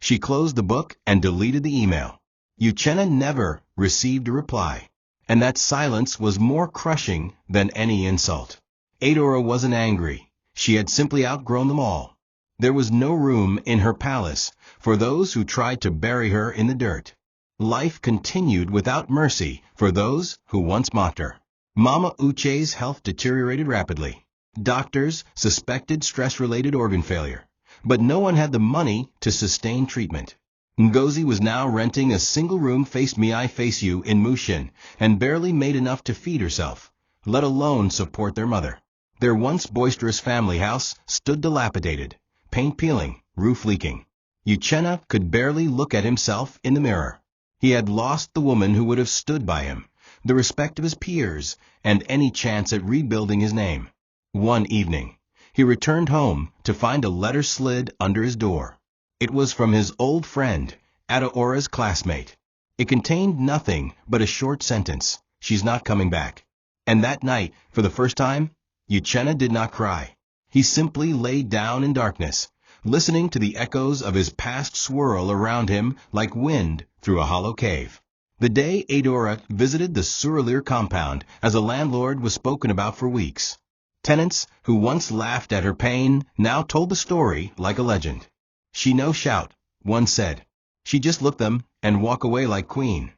She closed the book and deleted the email. Uchenna never received a reply, and that silence was more crushing than any insult. Adora wasn't angry. She had simply outgrown them all. There was no room in her palace for those who tried to bury her in the dirt. Life continued without mercy for those who once mocked her. Mama Uche's health deteriorated rapidly. Doctors suspected stress-related organ failure, but no one had the money to sustain treatment. Ngozi was now renting a single-room face-me-I-face-you in Mushin and barely made enough to feed herself, let alone support their mother. Their once boisterous family house stood dilapidated, paint peeling, roof leaking. Uchenna could barely look at himself in the mirror. He had lost the woman who would have stood by him, the respect of his peers, and any chance at rebuilding his name. One evening, he returned home to find a letter slid under his door. It was from his old friend, Adaora's classmate. It contained nothing but a short sentence: "She's not coming back." And that night, for the first time, Uchenna did not cry. He simply lay down in darkness, listening to the echoes of his past swirl around him like wind through a hollow cave. The day Adora visited the Surulere compound as a landlord was spoken about for weeks. Tenants who once laughed at her pain now told the story like a legend. "She no shout," one said. "She just look them and walk away like queen."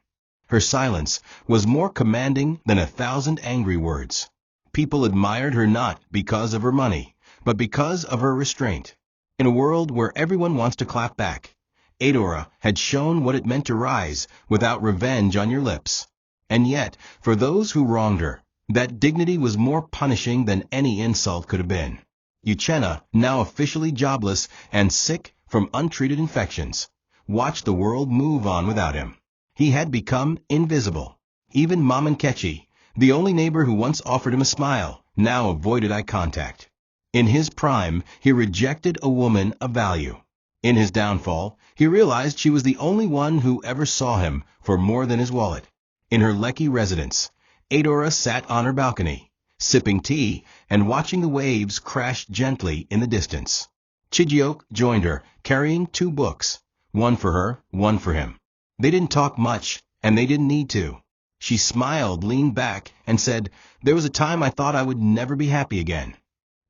Her silence was more commanding than 1,000 angry words. People admired her not because of her money, but because of her restraint. In a world where everyone wants to clap back, Adora had shown what it meant to rise without revenge on your lips. And yet, for those who wronged her, that dignity was more punishing than any insult could have been. Uchenna, now officially jobless and sick from untreated infections, watched the world move on without him. He had become invisible. Even Mom Nkechi, the only neighbor who once offered him a smile, now avoided eye contact. In his prime, he rejected a woman of value. In his downfall, he realized she was the only one who ever saw him for more than his wallet. In her Lekki residence, Adora sat on her balcony, sipping tea and watching the waves crash gently in the distance. Chijioke joined her, carrying 2 books, one for her, one for him. They didn't talk much, and they didn't need to. She smiled, leaned back, and said, "There was a time I thought I would never be happy again."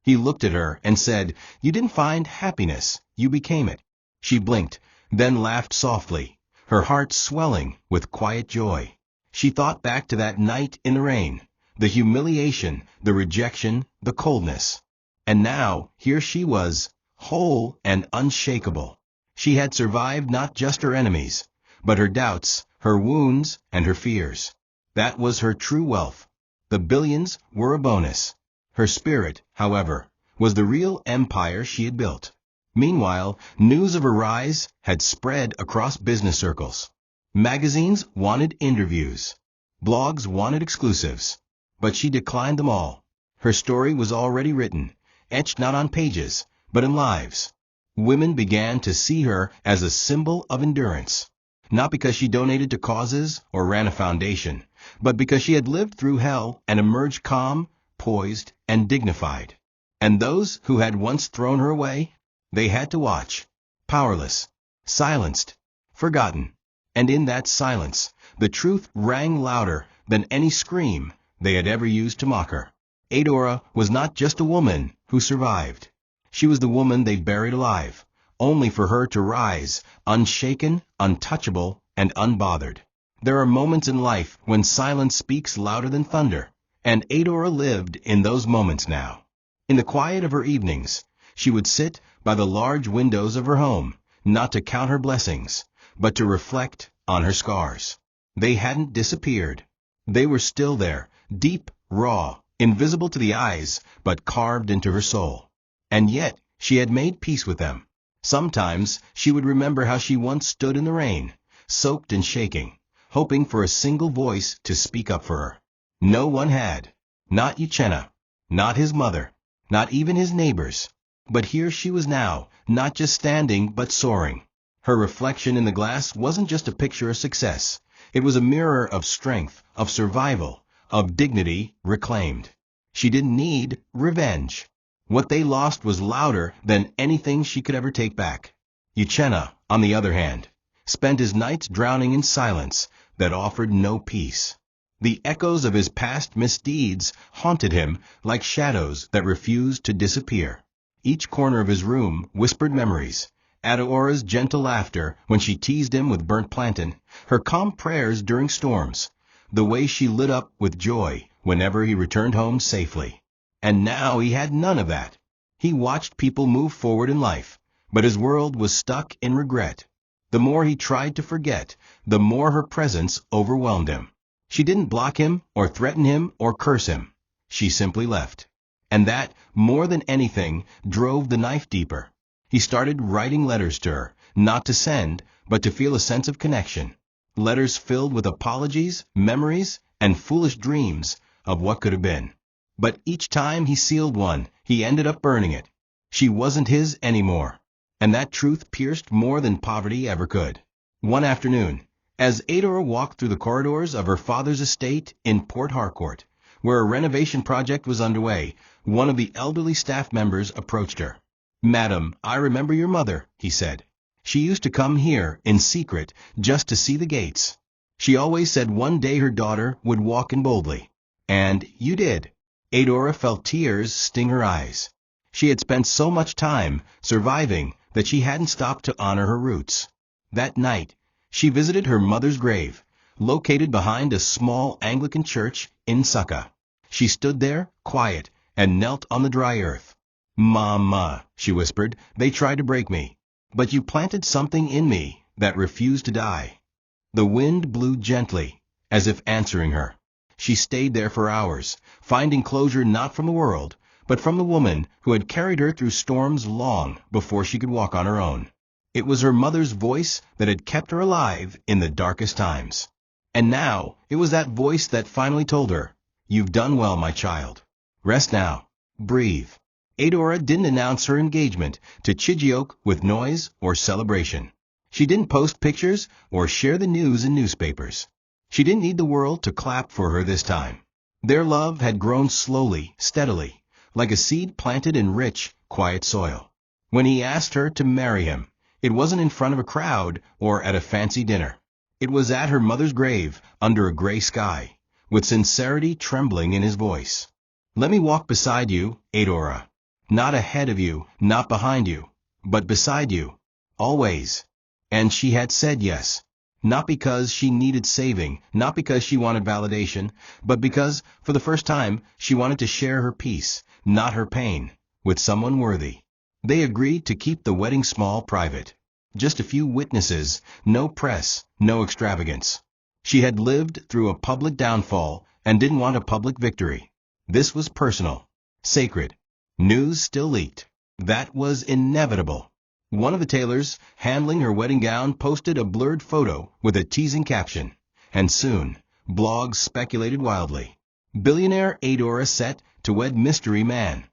He looked at her and said, "You didn't find happiness, you became it." She blinked, then laughed softly, her heart swelling with quiet joy. She thought back to that night in the rain, the humiliation, the rejection, the coldness. And now, here she was, whole and unshakable. She had survived not just her enemies, but her doubts, her wounds, and her fears. That was her true wealth. The billions were a bonus. Her spirit, however, was the real empire she had built. Meanwhile, news of her rise had spread across business circles. Magazines wanted interviews. Blogs wanted exclusives. But she declined them all. Her story was already written, etched not on pages, but in lives. Women began to see her as a symbol of endurance. Not because she donated to causes or ran a foundation, but because she had lived through hell and emerged calm, poised, and dignified. And those who had once thrown her away, they had to watch, powerless, silenced, forgotten. And in that silence, the truth rang louder than any scream they had ever used to mock her. Adora was not just a woman who survived. She was the woman they buried alive, only for her to rise, unshaken, untouchable, and unbothered. There are moments in life when silence speaks louder than thunder, and Adora lived in those moments now. In the quiet of her evenings, she would sit by the large windows of her home, not to count her blessings, but to reflect on her scars. They hadn't disappeared. They were still there, deep, raw, invisible to the eyes, but carved into her soul. And yet, she had made peace with them. Sometimes she would remember how she once stood in the rain, soaked and shaking, hoping for a single voice to speak up for her. No one had. Not Uchenna, not his mother, not even his neighbors. But here she was now, not just standing, but soaring. Her reflection in the glass wasn't just a picture of success. It was a mirror of strength, of survival, of dignity reclaimed. She didn't need revenge. What they lost was louder than anything she could ever take back. Uchenna, on the other hand, spent his nights drowning in silence that offered no peace. The echoes of his past misdeeds haunted him like shadows that refused to disappear. Each corner of his room whispered memories. Adora's gentle laughter when she teased him with burnt plantain, her calm prayers during storms, the way she lit up with joy whenever he returned home safely. And now he had none of that. He watched people move forward in life, but his world was stuck in regret. The more he tried to forget, the more her presence overwhelmed him. She didn't block him or threaten him or curse him. She simply left. And that, more than anything, drove the knife deeper. He started writing letters to her, not to send, but to feel a sense of connection. Letters filled with apologies, memories, and foolish dreams of what could have been. But each time he sealed one, he ended up burning it. She wasn't his anymore. And that truth pierced more than poverty ever could. One afternoon, as Adora walked through the corridors of her father's estate in Port Harcourt, where a renovation project was underway, one of the elderly staff members approached her. "Madam, I remember your mother," he said. "She used to come here in secret just to see the gates. She always said one day her daughter would walk in boldly. And you did." Adora felt tears sting her eyes. She had spent so much time surviving that she hadn't stopped to honor her roots. That night, she visited her mother's grave, located behind a small Anglican church in Sukka. She stood there, quiet, and knelt on the dry earth. "Mama," she whispered, "they tried to break me, but you planted something in me that refused to die." The wind blew gently, as if answering her. She stayed there for hours, finding closure not from the world, but from the woman who had carried her through storms long before she could walk on her own. It was her mother's voice that had kept her alive in the darkest times. And now, it was that voice that finally told her, "You've done well, my child. Rest now. Breathe." Adora didn't announce her engagement to Chijioke with noise or celebration. She didn't post pictures or share the news in newspapers. She didn't need the world to clap for her this time. Their love had grown slowly, steadily, like a seed planted in rich, quiet soil. When he asked her to marry him, it wasn't in front of a crowd or at a fancy dinner. It was at her mother's grave, under a gray sky, with sincerity trembling in his voice. "Let me walk beside you, Adora. Not ahead of you, not behind you, but beside you. Always." And she had said yes. Not because she needed saving, not because she wanted validation, but because, for the first time, she wanted to share her peace, not her pain, with someone worthy. They agreed to keep the wedding small, private. Just a few witnesses, no press, no extravagance. She had lived through a public downfall and didn't want a public victory. This was personal, sacred. News still leaked. That was inevitable. One of the tailors, handling her wedding gown, posted a blurred photo with a teasing caption. And soon, blogs speculated wildly. Billionaire Adora set to wed mystery man.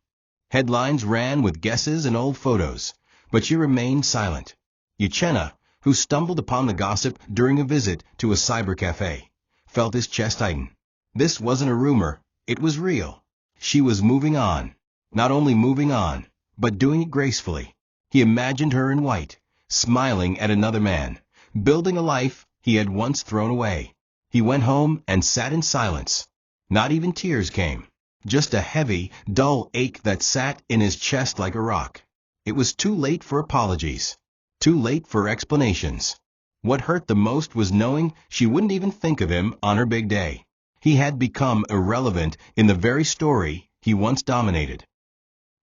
Headlines ran with guesses and old photos, but she remained silent. Uchenna, who stumbled upon the gossip during a visit to a cybercafe, felt his chest tighten. This wasn't a rumor, it was real. She was moving on. Not only moving on, but doing it gracefully. He imagined her in white, smiling at another man, building a life he had once thrown away. He went home and sat in silence. Not even tears came. Just a heavy, dull ache that sat in his chest like a rock. It was too late for apologies. Too late for explanations. What hurt the most was knowing she wouldn't even think of him on her big day. He had become irrelevant in the very story he once dominated.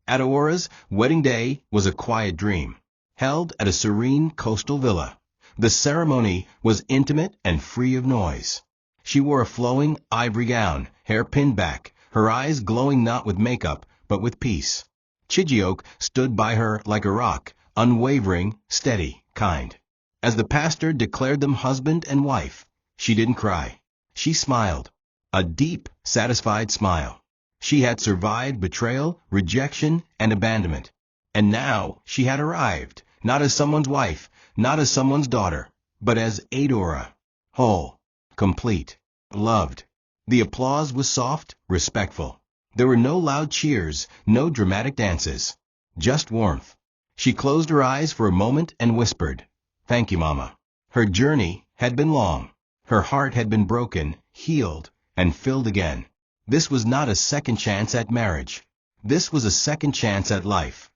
Adora's wedding day was a quiet dream, held at a serene coastal villa. The ceremony was intimate and free of noise. She wore a flowing ivory gown, hair pinned back, her eyes glowing not with makeup, but with peace. Chijioke stood by her like a rock, unwavering, steady, kind. As the pastor declared them husband and wife, she didn't cry. She smiled. A deep, satisfied smile. She had survived betrayal, rejection, and abandonment. And now she had arrived, not as someone's wife, not as someone's daughter, but as Adora. Whole, complete, loved. The applause was soft, respectful. There were no loud cheers, no dramatic dances. Just warmth. She closed her eyes for a moment and whispered, "Thank you, Mama." Her journey had been long. Her heart had been broken, healed, and filled again. This was not a second chance at marriage. This was a second chance at life.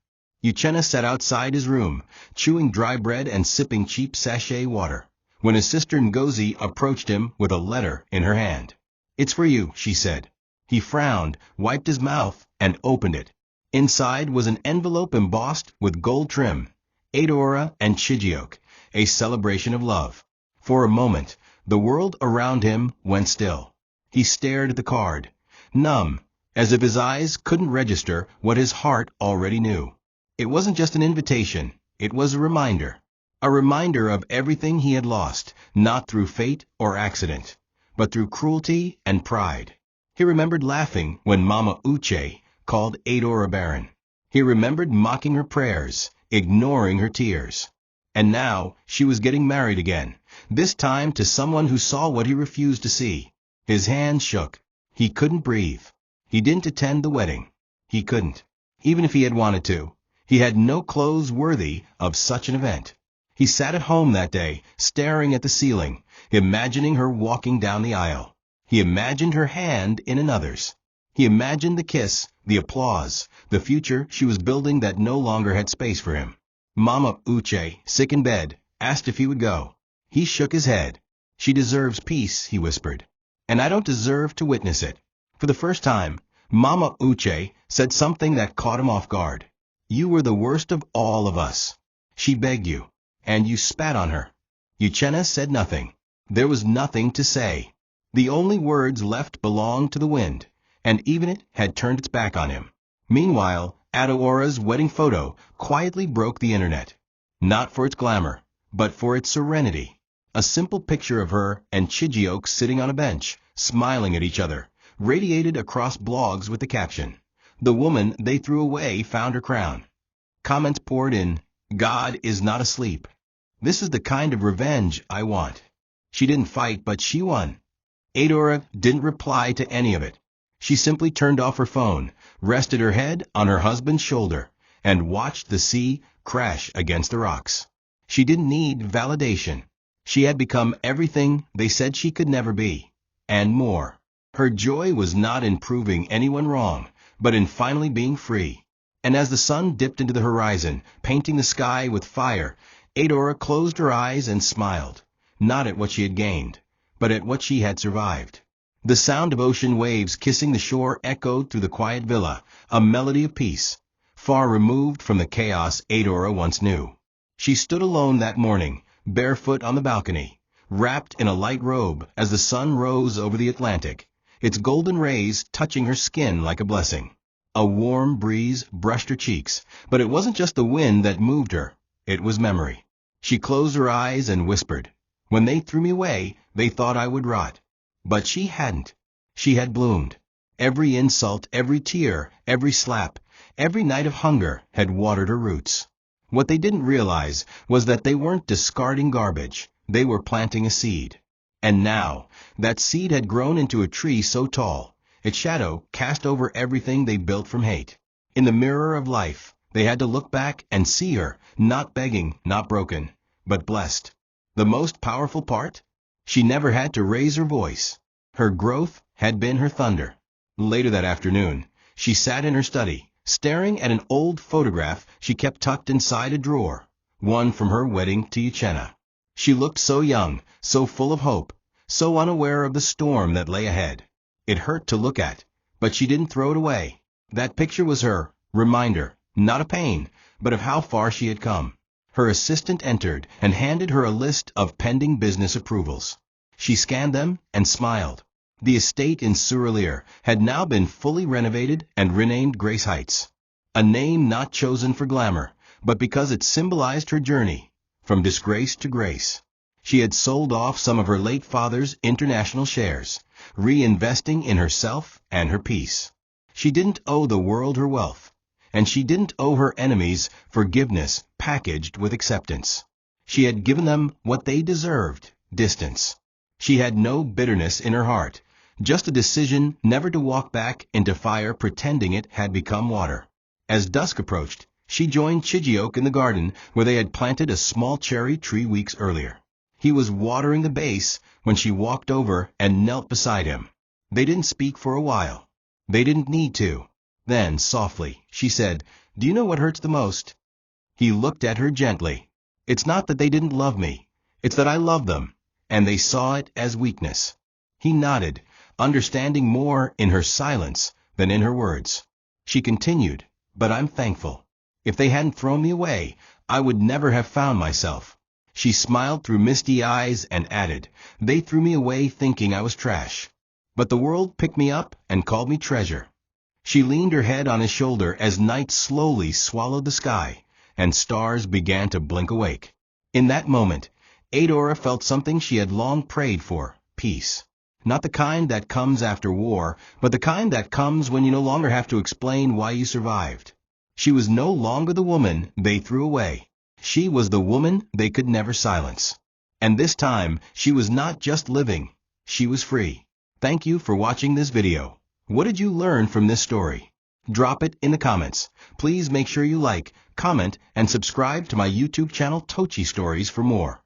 Uchenna sat outside his room, chewing dry bread and sipping cheap sachet water, when his sister Ngozi approached him with a letter in her hand. "It's for you," she said. He frowned, wiped his mouth, and opened it. Inside was an envelope embossed with gold trim. Adora and Chijioke, a celebration of love. For a moment, the world around him went still. He stared at the card, numb, as if his eyes couldn't register what his heart already knew. It wasn't just an invitation, it was a reminder. A reminder of everything he had lost, not through fate or accident, but through cruelty and pride. He remembered laughing when Mama Uche called Adora barren. He remembered mocking her prayers, ignoring her tears. And now she was getting married again, this time to someone who saw what he refused to see. His hands shook. He couldn't breathe. He didn't attend the wedding. He couldn't. Even if he had wanted to, he had no clothes worthy of such an event. He sat at home that day, staring at the ceiling, imagining her walking down the aisle. He imagined her hand in another's. He imagined the kiss, the applause, the future she was building that no longer had space for him. Mama Uche, sick in bed, asked if he would go. He shook his head. "She deserves peace," he whispered. "And I don't deserve to witness it." For the first time, Mama Uche said something that caught him off guard. "You were the worst of all of us. She begged you, and you spat on her." Uchenna said nothing. There was nothing to say. The only words left belonged to the wind, and even it had turned its back on him. Meanwhile, Adora's wedding photo quietly broke the internet. Not for its glamour, but for its serenity. A simple picture of her and Chijioke sitting on a bench, smiling at each other, radiated across blogs with the caption, "The woman they threw away found her crown." Comments poured in, "God is not asleep. This is the kind of revenge I want." She didn't fight, but she won. Adora didn't reply to any of it. She simply turned off her phone, rested her head on her husband's shoulder, and watched the sea crash against the rocks. She didn't need validation. She had become everything they said she could never be, and more. Her joy was not in proving anyone wrong, but in finally being free. And as the sun dipped into the horizon, painting the sky with fire, Adora closed her eyes and smiled, not at what she had gained, but at what she had survived. The sound of ocean waves kissing the shore echoed through the quiet villa, a melody of peace, far removed from the chaos Adora once knew. She stood alone that morning, barefoot on the balcony, wrapped in a light robe as the sun rose over the Atlantic, its golden rays touching her skin like a blessing. A warm breeze brushed her cheeks, but it wasn't just the wind that moved her, it was memory. She closed her eyes and whispered, "When they threw me away, they thought I would rot." But she hadn't. She had bloomed. Every insult, every tear, every slap, every night of hunger had watered her roots. What they didn't realize was that they weren't discarding garbage, they were planting a seed. And now, that seed had grown into a tree so tall, its shadow cast over everything they built from hate. In the mirror of life, they had to look back and see her, not begging, not broken, but blessed. The most powerful part? She never had to raise her voice. Her growth had been her thunder. Later that afternoon, she sat in her study, staring at an old photograph she kept tucked inside a drawer, one from her wedding to Uchenna. She looked so young, so full of hope, so unaware of the storm that lay ahead. It hurt to look at, but she didn't throw it away. That picture was her reminder, not of pain, but of how far she had come. Her assistant entered and handed her a list of pending business approvals. She scanned them and smiled. The estate in Surelier had now been fully renovated and renamed Grace Heights. A name not chosen for glamour, but because it symbolized her journey, from disgrace to grace. She had sold off some of her late father's international shares, reinvesting in herself and her peace. She didn't owe the world her wealth, and she didn't owe her enemies forgiveness packaged with acceptance. She had given them what they deserved, distance. She had no bitterness in her heart, just a decision never to walk back into fire pretending it had become water. As dusk approached, she joined Chijioke in the garden where they had planted a small cherry tree weeks earlier. He was watering the base when she walked over and knelt beside him. They didn't speak for a while. They didn't need to. Then, softly, she said, "Do you know what hurts the most?" He looked at her gently. "It's not that they didn't love me. It's that I loved them, and they saw it as weakness." He nodded, understanding more in her silence than in her words. She continued, "But I'm thankful. If they hadn't thrown me away, I would never have found myself." She smiled through misty eyes and added, "They threw me away thinking I was trash. But the world picked me up and called me treasure." She leaned her head on his shoulder as night slowly swallowed the sky, and stars began to blink awake. In that moment, Adora felt something she had long prayed for, peace. Not the kind that comes after war, but the kind that comes when you no longer have to explain why you survived. She was no longer the woman they threw away. She was the woman they could never silence. And this time, she was not just living, she was free. Thank you for watching this video. What did you learn from this story? Drop it in the comments. Please make sure you like, comment, and subscribe to my YouTube channel TOCHI Stories for more.